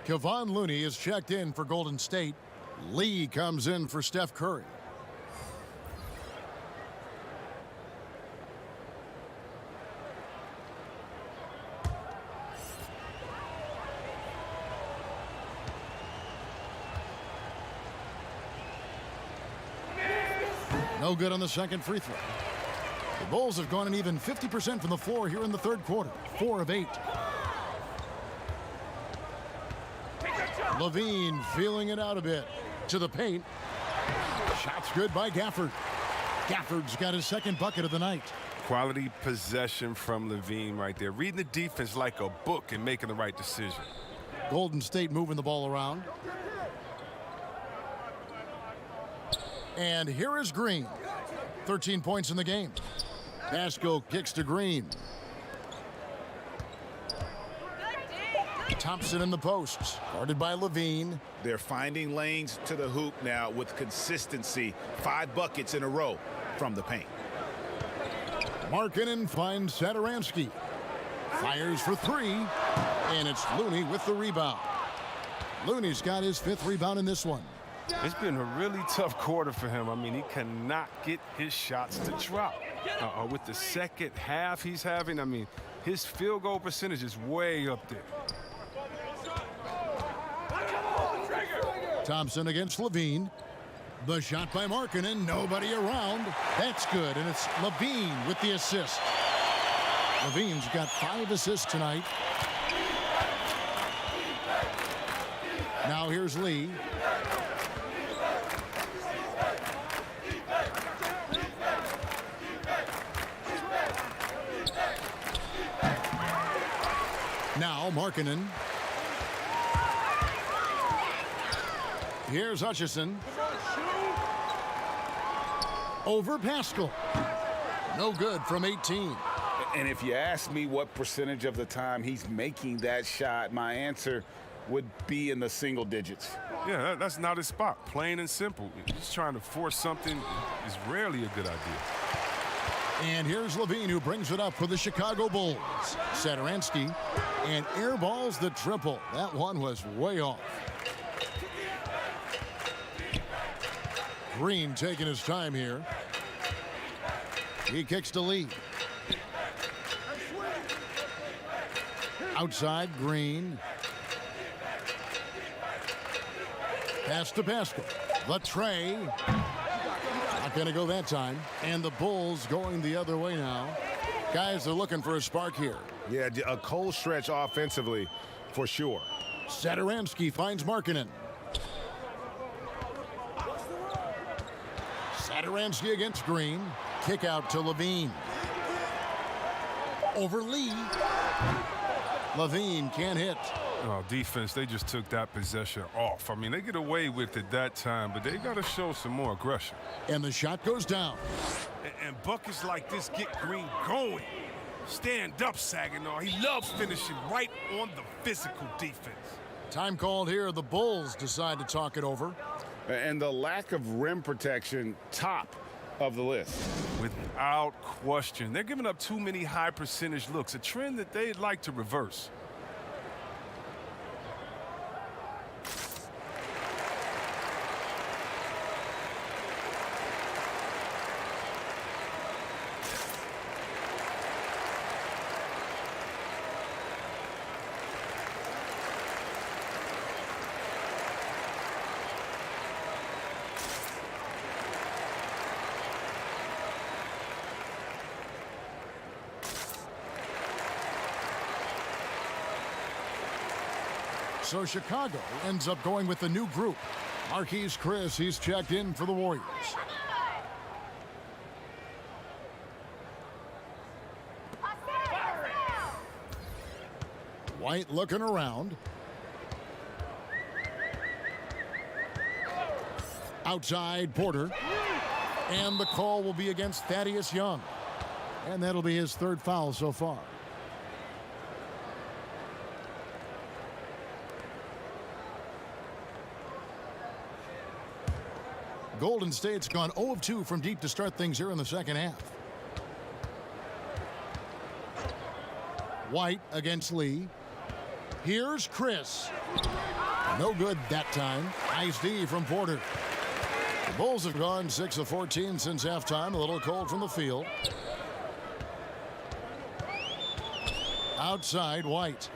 Kevon Looney is checked in for Golden State. Lee comes in for Steph Curry. No good on the second free throw. The Bulls have gone an even 50% from the floor here in the third quarter. 4 of 8. Levine feeling it out a bit. To the paint. Shot's good by Gafford. Gafford's got his second bucket of the night. Quality possession from Levine right there. Reading the defense like a book and making the right decision. Golden State moving the ball around. And here is Green. 13 points in the game. Pascal kicks to Green. Thompson in the posts, guarded by Levine. They're finding lanes to the hoop now with consistency. 5 buckets in a row from the paint. Markkanen finds Satoransky. Fires for 3, and it's Looney with the rebound. Looney's got his 5th rebound in this one. It's been a really tough quarter for him. I mean, he cannot get his shots to drop. With the second half he's having, I mean, his field goal percentage is way up there. Thompson against Levine. The shot by Markkanen, nobody around. That's good, and it's Levine with the assist. Levine's got 5 assists tonight. Now here's Lee. Now Markkanen. Here's Hutchison. Over Pascal. No good from 18. And if you ask me what percentage of the time he's making that shot, my answer would be in the single digits. Yeah, that's not his spot. Plain and simple. Just trying to force something is rarely a good idea. And here's Levine, who brings it up for the Chicago Bulls. Satoransky, and airballs the triple. That one was way off. Green taking his time here. He kicks to Lee. Outside, Green. Pass to Pascal. The tray. Not going to go that time. And the Bulls going the other way now. Guys are looking for a spark here. Yeah, a cold stretch offensively for sure. Satoransky finds Markkanen. Satoransky against Green. Kick out to Levine. Over Lee. Levine can't hit. Oh, defense, they just took that possession off. I mean, they get away with it that time, but they got to show some more aggression. And the shot goes down. And buckets like this get Green going. Stand up, Saginaw. He loves finishing right on the physical defense. Time called here. The Bulls decide to talk it over. And the lack of rim protection, top of the list. Without question. They're giving up too many high percentage looks, a trend that they'd like to reverse. So Chicago ends up going with the new group. Marquise Chris, he's checked in for the Warriors. White looking around. Outside Porter. And the call will be against Thaddeus Young. And that'll be his third foul so far. Golden State's gone 0 of 2 from deep to start things here in the second half. White against Lee. Here's Chris. No good that time. Nice D from Porter. The Bulls have gone 6 of 14 since halftime. A little cold from the field. Outside White.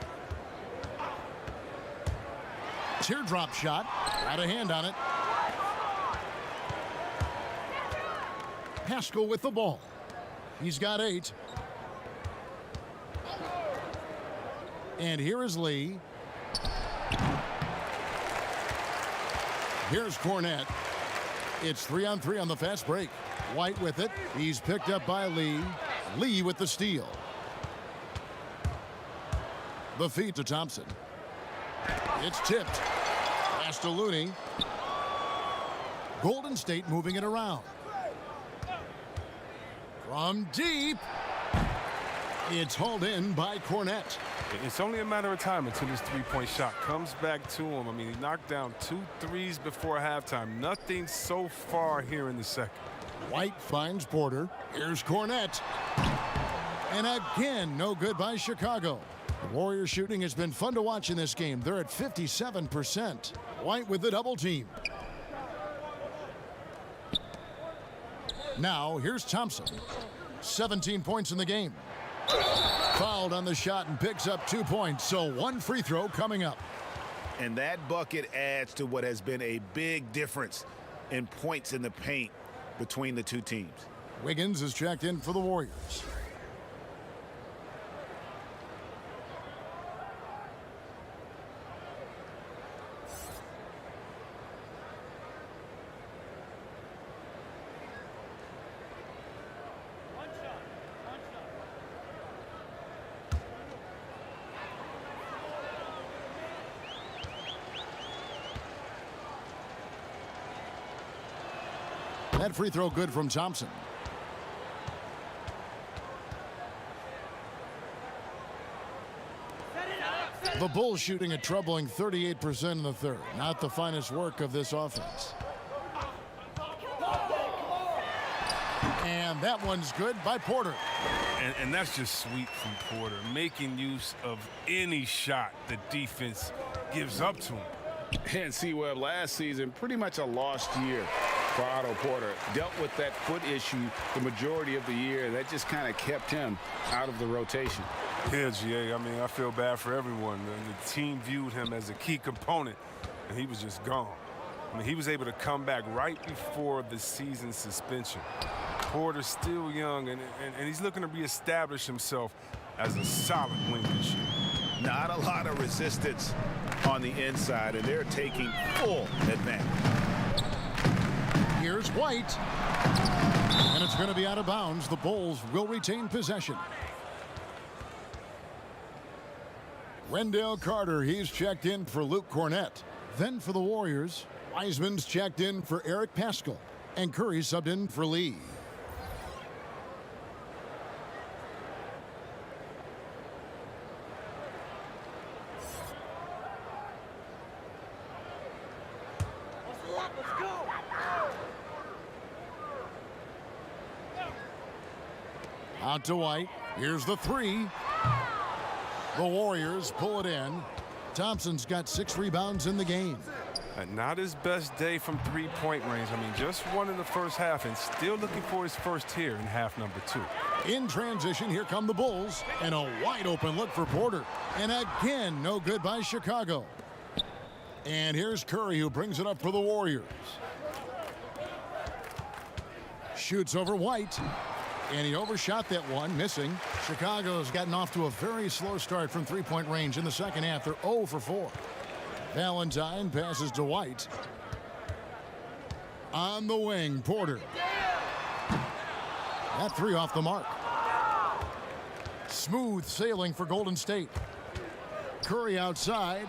Teardrop shot. Got a hand on it. Pascal with the ball. He's got 8. And here is Lee. Here's Cornette. It's 3-on-3 on the fast break. White with it. He's picked up by Lee. Lee with the steal. The feed to Thompson. It's tipped. Pass to Looney. Golden State moving it around. From deep. It's hauled in by Cornette. It's only a matter of time until this three-point shot comes back to him. I mean, he knocked down 2 threes before halftime. Nothing so far here in the second. White finds Porter. Here's Cornette. And again, no good by Chicago. The Warriors shooting has been fun to watch in this game. They're at 57%. White with the double team. Now, here's Thompson. 17 points in the game. Fouled on the shot and picks up 2 points, so 1 free throw coming up. And that bucket adds to what has been a big difference in points in the paint between the two teams. Wiggins is checked in for the Warriors. That free throw good from Thompson. The Bulls shooting a troubling 38% in the third. Not the finest work of this offense. And that one's good by Porter. And that's just sweet from Porter, making use of any shot the defense gives up to him. And C-Web last season, pretty much a lost year for Otto Porter. Dealt with that foot issue the majority of the year. That just kind of kept him out of the rotation. Yeah, GA, I mean, I feel bad for everyone. The team viewed him as a key component, and he was just gone. I mean, he was able to come back right before the season suspension. Porter's still young, and he's looking to reestablish himself as a solid wing this year. Not a lot of resistance on the inside, and they're taking full advantage. Here's White. And it's going to be out of bounds. The Bulls will retain possession. Wendell Carter, he's checked in for Luke Cornette. Then for the Warriors, Wiseman's checked in for Eric Pascal. And Curry subbed in for Lee. Out to White. Here's the three. The Warriors pull it in. Thompson's got 6 rebounds in the game. And not his best day from three-point range. I mean, just one in the first half and still looking for his first here in half number 2. In transition, here come the Bulls. And a wide open look for Porter. And again, no good by Chicago. And here's Curry, who brings it up for the Warriors. Shoots over White. And he overshot that one, missing. Chicago's gotten off to a very slow start from three-point range in the second half. They're 0 for 4. Valentine passes to White. On the wing, Porter. That 3 off the mark. Smooth sailing for Golden State. Curry outside.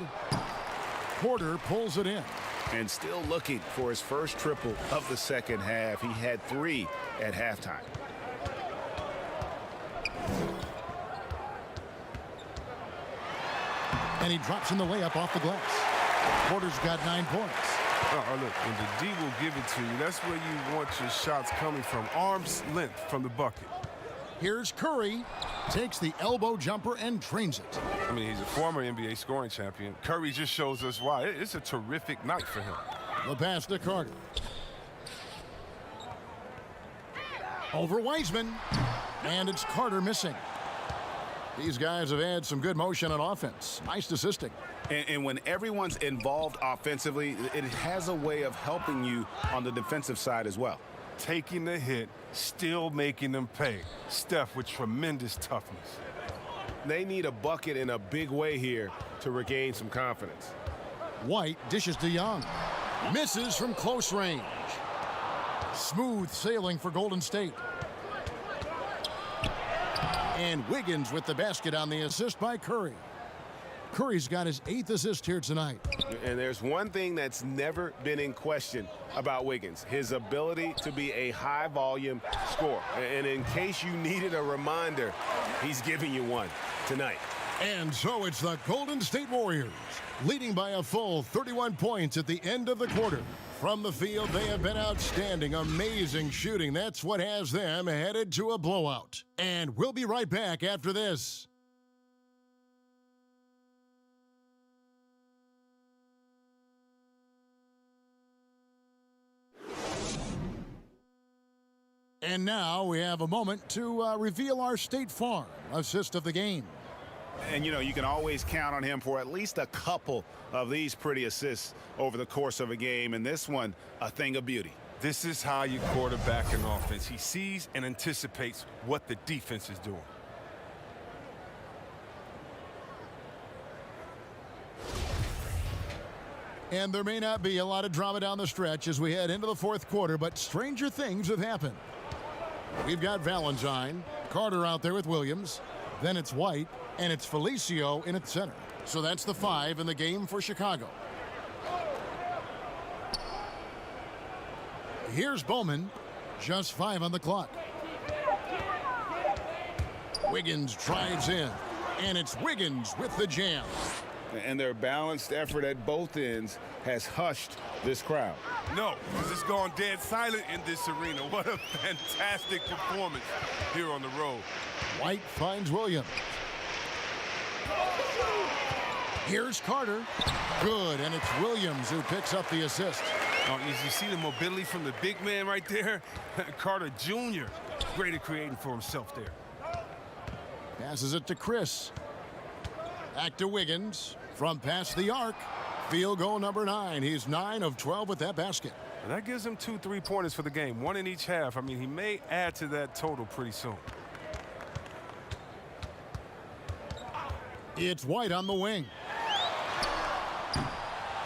Porter pulls it in. And still looking for his first triple of the second half. He had 3 at halftime. And he drops in the layup off the glass. Porter's got 9 points. Oh, look, when the D will give it to you, that's where you want your shots coming from. Arm's length from the bucket. Here's Curry. Takes the elbow jumper and drains it. I mean, he's a former NBA scoring champion. Curry just shows us why. It's a terrific night for him. The pass to Carter. Over Wiseman. And it's Carter missing. These guys have had some good motion on offense. Nice assisting. And when everyone's involved offensively, it has a way of helping you on the defensive side as well. Taking the hit, still making them pay. Steph with tremendous toughness. They need a bucket in a big way here to regain some confidence. White dishes to Young. Misses from close range. Smooth sailing for Golden State. And Wiggins with the basket on the assist by Curry. Curry's got his 8th assist here tonight. And there's one thing that's never been in question about Wiggins, his ability to be a high-volume scorer. And in case you needed a reminder, he's giving you one tonight. And so it's the Golden State Warriors, leading by a full 31 points at the end of the quarter. From the field, they have been outstanding, amazing shooting. That's what has them headed to a blowout. And we'll be right back after this. And now we have a moment to reveal our State Farm assist of the game. And, you know, you can always count on him for at least a couple of these pretty assists over the course of a game. And this one, a thing of beauty. This is how you quarterback an offense. He sees and anticipates what the defense is doing. And there may not be a lot of drama down the stretch as we head into the fourth quarter, but stranger things have happened. We've got Valentine, Carter out there with Williams, then it's White, and it's Felicio in at center. So that's the 5 in the game for Chicago. Here's Bowman, just 5 on the clock. Wiggins drives in, and it's Wiggins with the jam. And their balanced effort at both ends has hushed this crowd. No, because it's gone dead silent in this arena. What a fantastic performance here on the road. White finds Williams. Here's Carter. Good, and it's Williams who picks up the assist. Oh, you see the mobility from the big man right there? Carter Jr., great at creating for himself there. Passes it to Chris. Back to Wiggins. From past the arc. Field goal number 9. He's 9 of 12 with that basket. And that gives him 2 3-pointers for the game, 1 in each half. I mean, he may add to that total pretty soon. It's White on the wing.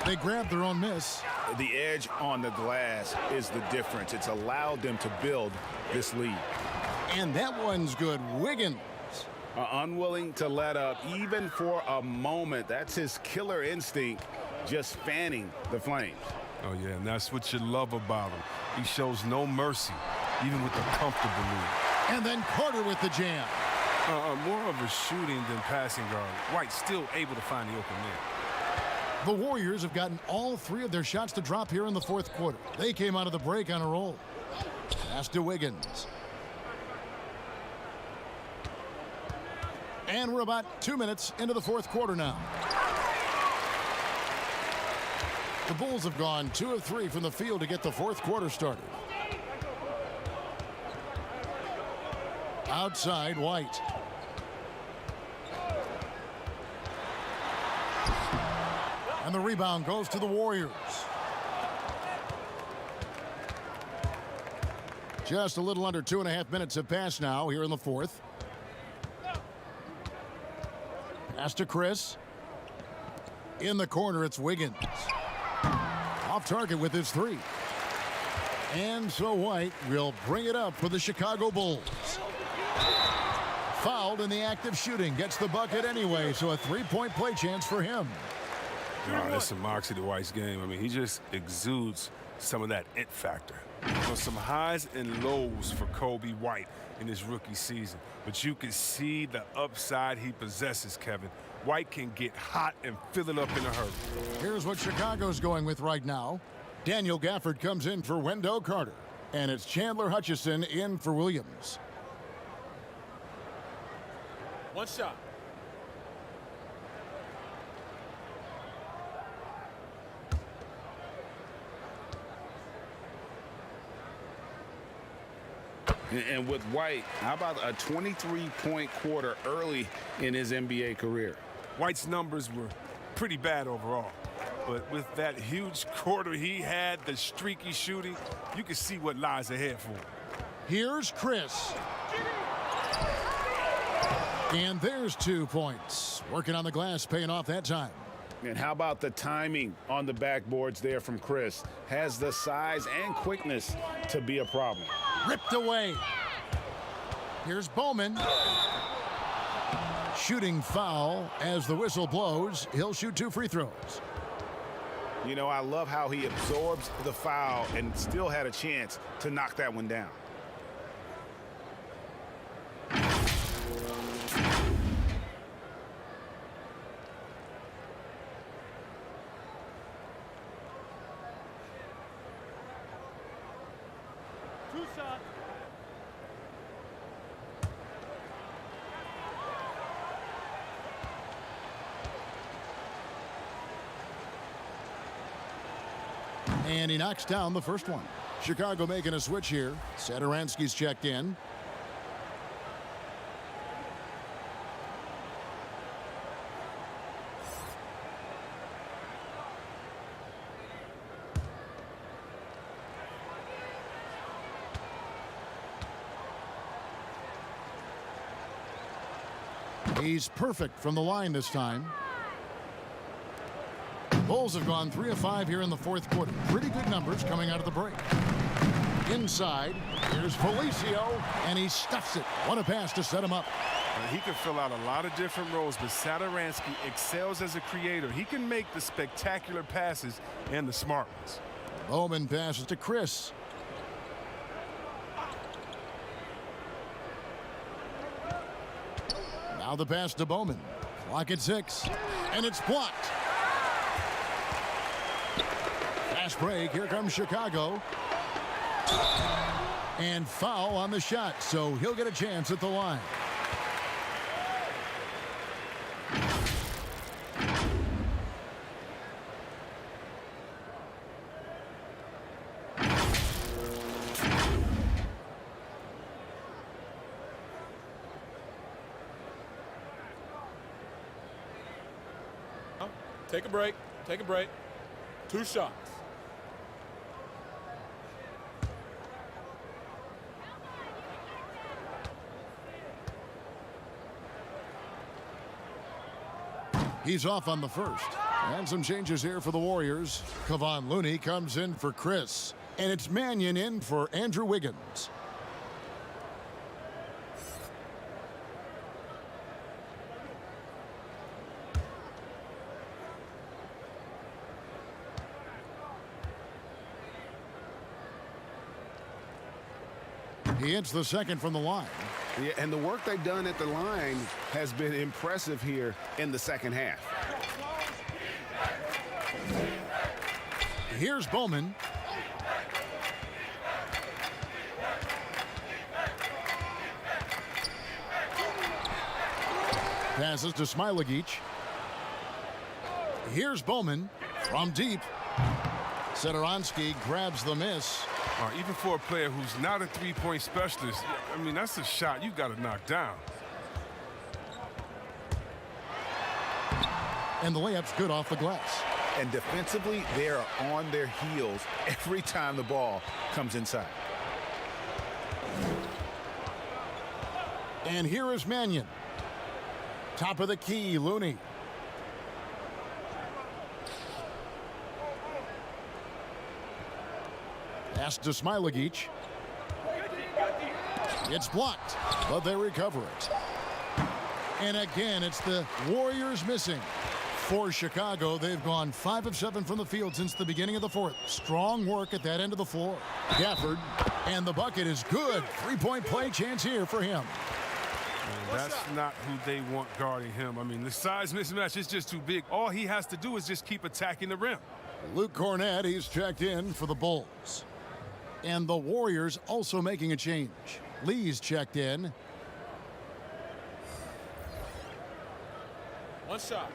They grab their own miss. The edge on the glass is the difference. It's allowed them to build this lead. And that one's good. Wiggins. Unwilling to let up even for a moment. That's his killer instinct, just fanning the flames. Oh, yeah, and that's what you love about him. He shows no mercy, even with a comfortable lead. And then Carter with the jam. More of a shooting than passing guard. White still able to find the open man. The Warriors have gotten all 3 of their shots to drop here in the fourth quarter. They came out of the break on a roll. Pass to Wiggins. And we're about 2 minutes into the fourth quarter now. The Bulls have gone 2 of 3 from the field to get the fourth quarter started. Outside, White. And the rebound goes to the Warriors. Just a little under 2.5 minutes have passed now here in the fourth. Pass to Chris. In the corner, it's Wiggins. Off target with his 3. And so White will bring it up for the Chicago Bulls. Fouled in the act of shooting. Gets the bucket anyway, so a three-point play chance for him. Oh, that's some moxie to White's game. I mean, he just exudes some of that it factor. Some highs and lows for Kobe White in his rookie season. But you can see the upside he possesses, Kevin. White can get hot and fill it up in a hurry. Here's what Chicago's going with right now. Daniel Gafford comes in for Wendell Carter. And it's Chandler Hutchison in for Williams. One shot. And with White, how about a 23-point quarter early in his NBA career? White's numbers were pretty bad overall. But with that huge quarter he had, the streaky shooting, you can see what lies ahead for him. Here's Chris. And there's 2 points. Working on the glass, paying off that time. And how about the timing on the backboards there from Chris? Has the size and quickness to be a problem. Ripped away. Here's Bowman. Shooting foul as the whistle blows. He'll shoot 2 free throws. You know, I love how he absorbs the foul and still had a chance to knock that one down. And he knocks down the first one. Chicago making a switch here. Satoransky's checked in. He's perfect from the line this time. Bulls have gone 3 of 5 here in the fourth quarter. Pretty good numbers coming out of the break. Inside, here's Felicio, and he stuffs it. What a pass to set him up. He can fill out a lot of different roles, but Satoransky excels as a creator. He can make the spectacular passes and the smart ones. Bowman passes to Chris. Now the pass to Bowman. Clock at 6, and it's blocked. Fast break. Here comes Chicago. And foul on the shot, so he'll get a chance at the line. Take a break. Take a break. 2 shots. He's off on the first. And some changes here for the Warriors. Kevon Looney comes in for Chris. And it's Mannion in for Andrew Wiggins. He hits the second from the line. Yeah, and the work they've done at the line has been impressive here in the second half. Here's Bowman. Passes to Smilagic. Here's Bowman from deep. Satoransky grabs the miss. Even for a player who's not a three-point specialist, I mean, that's a shot you got to knock down. And the layup's good off the glass. And defensively, they are on their heels every time the ball comes inside. And here is Mannion. Top of the key, Looney. Pass to Smilagic. It's blocked, but they recover it. And again, it's the Warriors missing. For Chicago, they've gone 5 of 7 from the field since the beginning of the fourth. Strong work at that end of the floor. Gafford, and the bucket is good. 3-point play chance here for him. And that's not who they want guarding him. I mean, the size mismatch is just too big. All he has to do is just keep attacking the rim. Luke Cornett, he's checked in for the Bulls. And the Warriors also making a change. Lee's checked in. One shot.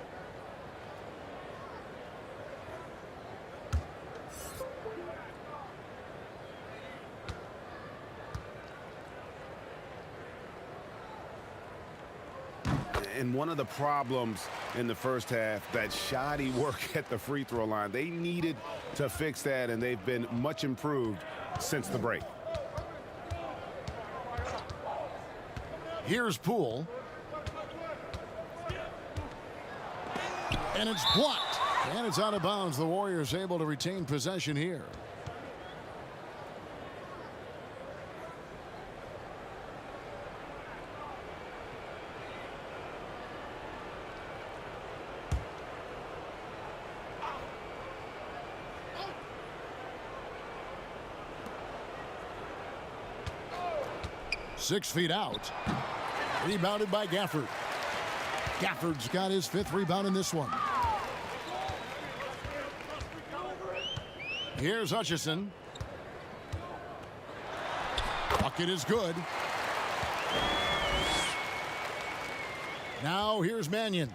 And one of the problems in the first half, that shoddy work at the free throw line. They needed to fix that, and they've been much improved since the break. Here's Poole. And it's blocked. And it's out of bounds. The Warriors able to retain possession here. Six feet out. Rebounded by Gafford. Gafford's got his 5th rebound in this one. Here's Hutchison. Bucket is good. Now here's Mannion.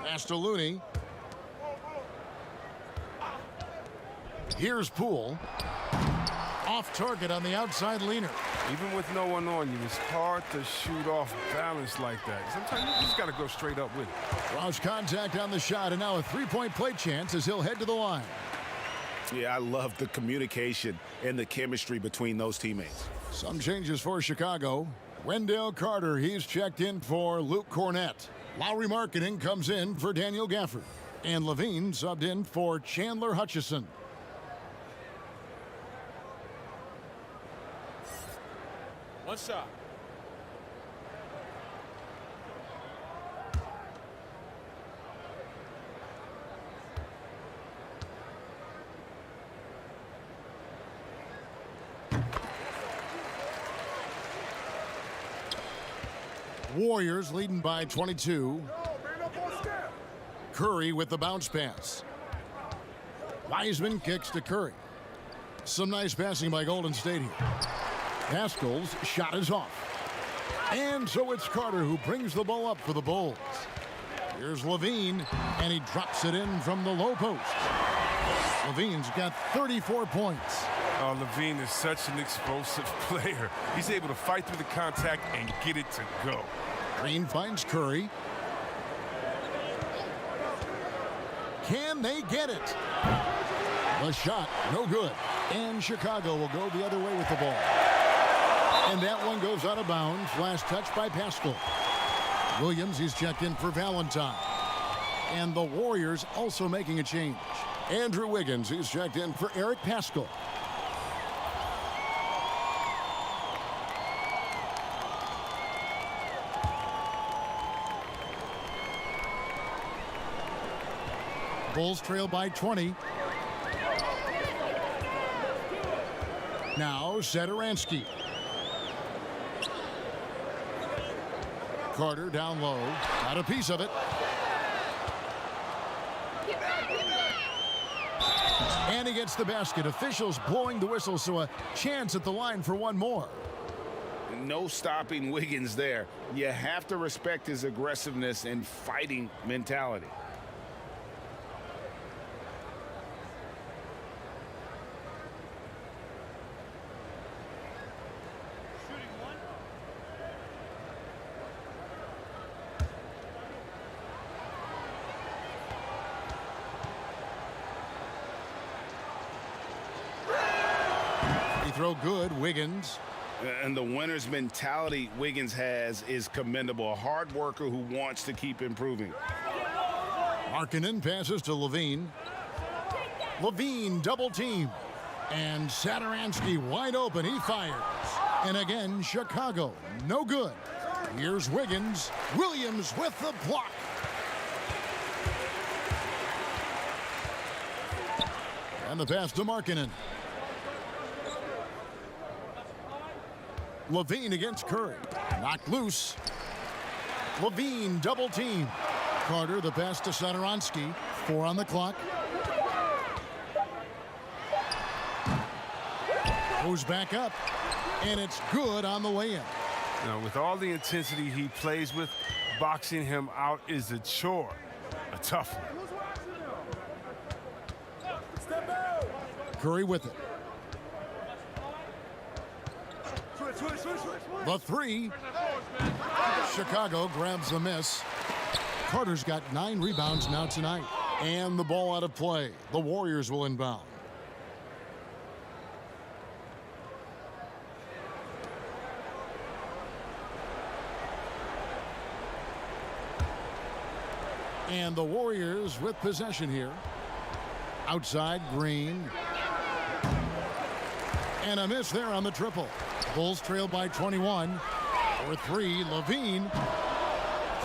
Pass to Looney. Here's Poole. Off target on the outside leaner. Even with no one on you, it's hard to shoot off balance like that. Sometimes you just got to go straight up with it. Draws contact on the shot, and now a 3-point play chance as he'll head to the line. Yeah, I love the communication and the chemistry between those teammates. Some changes for Chicago. Wendell Carter, he's checked in for Luke Cornett. Lowry Marketing comes in for Daniel Gafford. And Levine subbed in for Chandler Hutchison. One shot. Warriors leading by 22. Curry with the bounce pass. Wiseman kicks to Curry. Some nice passing by Golden State here. Pascal's shot is off. And so it's Carter who brings the ball up for the Bulls. Here's Levine, and he drops it in from the low post. Levine's got 34 points. Oh, Levine is such an explosive player. He's able to fight through the contact and get it to go. Green finds Curry. Can they get it? The shot, no good. And Chicago will go the other way with the ball. And that one goes out of bounds. Last touch by Pascal. Williams, he's checked in for Valentine. And the Warriors also making a change. Andrew Wiggins, he's checked in for Eric Pascal. Bulls trail by 20. Now Satoransky. Carter down low. Got a piece of it. And he gets the basket. Officials blowing the whistle, so a chance at the line for one more. No stopping Wiggins there. You have to respect his aggressiveness and fighting mentality. Throw good, Wiggins. And the winner's mentality Wiggins has is commendable. A hard worker who wants to keep improving. Markkanen passes to Levine. Levine double team. And Saturansky wide open. He fires. And again, Chicago, no good. Here's Wiggins. Williams with the block. And the pass to Markkanen. Levine against Curry. Knocked loose. Levine double team. Carter, the pass to Saturansky. 4 on the clock. Goes back up. And it's good on the way in. Now, with all the intensity he plays with, boxing him out is a chore. A tough one. Curry with it. The 3. Chicago grabs the miss. Carter's got 9 rebounds now tonight. And the ball out of play. The Warriors will inbound. And the Warriors with possession here. Outside, Green. And a miss there on the triple. Bulls trail by 21. For 3, Levine.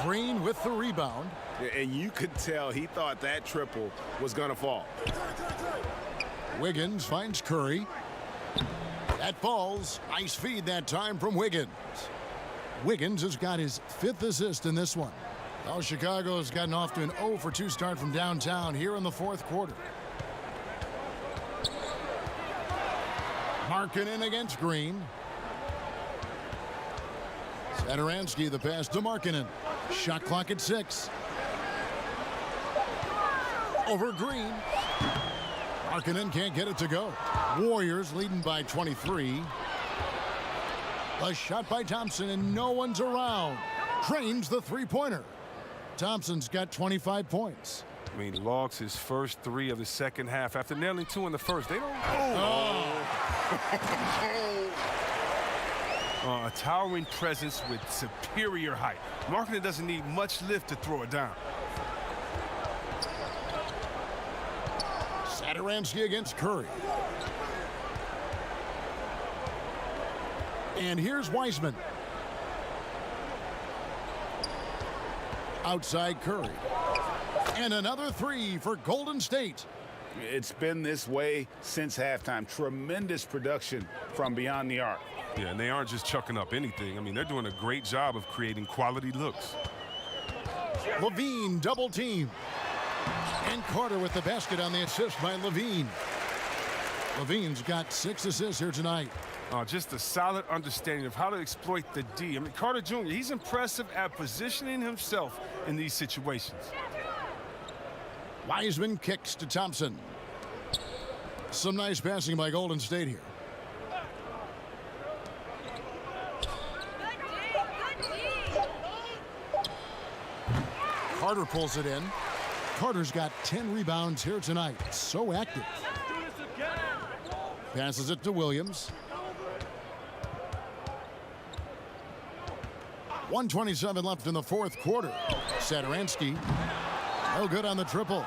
Green with the rebound. And you could tell he thought that triple was going to fall. Wiggins finds Curry. That falls. Nice feed that time from Wiggins. Wiggins has got his 5th assist in this one. Now Chicago has gotten off to an 0 for 2 start from downtown here in the 4th quarter. Markkanen against Green. Saturansky, the pass to Markkanen. Shot clock at 6. Over Green. Markkanen can't get it to go. Warriors leading by 23. A shot by Thompson, and no one's around. Drains the three-pointer. Thompson's got 25 points. I mean, logs his first 3 of the second half after nailing 2 in the first. They don't. A towering presence with superior height. Markkanen doesn't need much lift to throw it down. Saturansky against Curry. And here's Wiseman. Outside Curry. And another 3 for Golden State. It's been this way since halftime. Tremendous production from beyond the arc. Yeah, and they aren't just chucking up anything. I mean, they're doing a great job of creating quality looks. Levine double team. And Carter with the basket on the assist by Levine. Levine's got 6 assists here tonight. Just a solid understanding of how to exploit the D. I mean, Carter Jr., he's impressive at positioning himself in these situations. Wiseman kicks to Thompson. Some nice passing by Golden State here. Carter pulls it in. Carter's got 10 rebounds here tonight. So active. Passes it to Williams. 1:27 left in the 4th quarter. Saturansky. No good on the triple.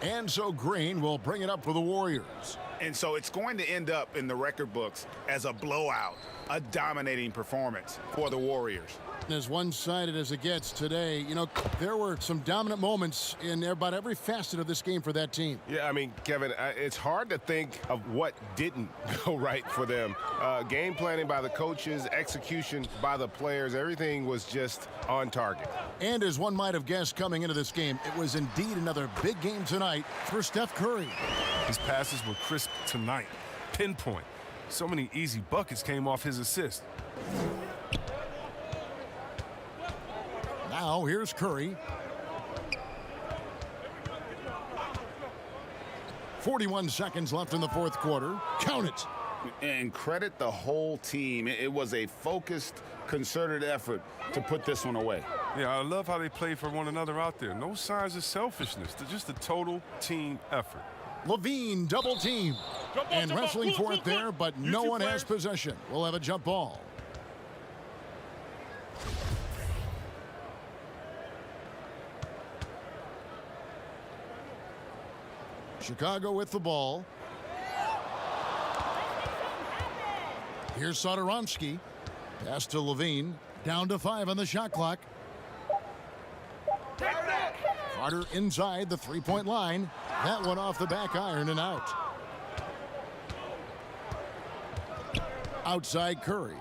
And so Green will bring it up for the Warriors. And so it's going to end up in the record books as a blowout, a dominating performance for the Warriors. As one-sided as it gets today, you know, there were some dominant moments in about every facet of this game for that team. Yeah, I mean, Kevin, it's hard to think of what didn't go right for them. Game planning by the coaches, execution by the players, everything was just on target. And as one might have guessed coming into this game, it was indeed another big game tonight for Steph Curry. His passes were crisp tonight. Pinpoint. So many easy buckets came off his assist. Now here's Curry. 41 seconds left in the 4th quarter. Count it. And credit the whole team. It was a focused, concerted effort to put this one away. Yeah, I love how they play for one another out there. No signs of selfishness. They're just a total team effort. Levine double team. And wrestling for it there, but no one has possession. We'll have a jump ball. Chicago with the ball. Here's Satoransky. Pass to Levine. Down to 5 on the shot clock. Carter inside the three-point line. That one off the back iron and out. Outside Curry.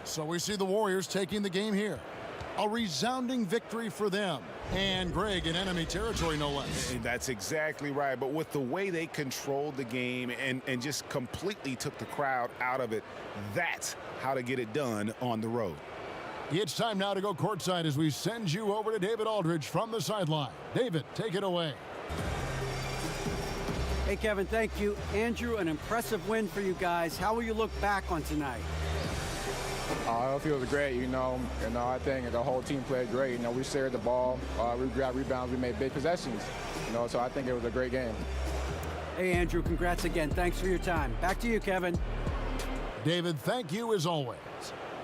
So we see the Warriors taking the game here. A resounding victory for them. And Greg in enemy territory, no less. And that's exactly right. But with the way they controlled the game and just completely took the crowd out of it, that's how to get it done on the road. It's time now to go courtside as we send you over to David Aldridge from the sideline. David, take it away. Hey, Kevin, thank you. Andrew, an impressive win for you guys. How will you look back on tonight? It feels great, I think the whole team played great. We shared the ball, we got rebounds, we made big possessions, so I think it was a great game. Hey, Andrew, congrats again. Thanks for your time. Back to you, Kevin. David, thank you as always.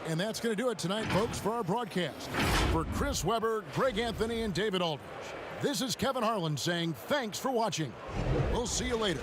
And that's going to do it tonight, folks, for our broadcast. For Chris Webber, Greg Anthony, and David Aldridge, this is Kevin Harlan saying thanks for watching. We'll see you later.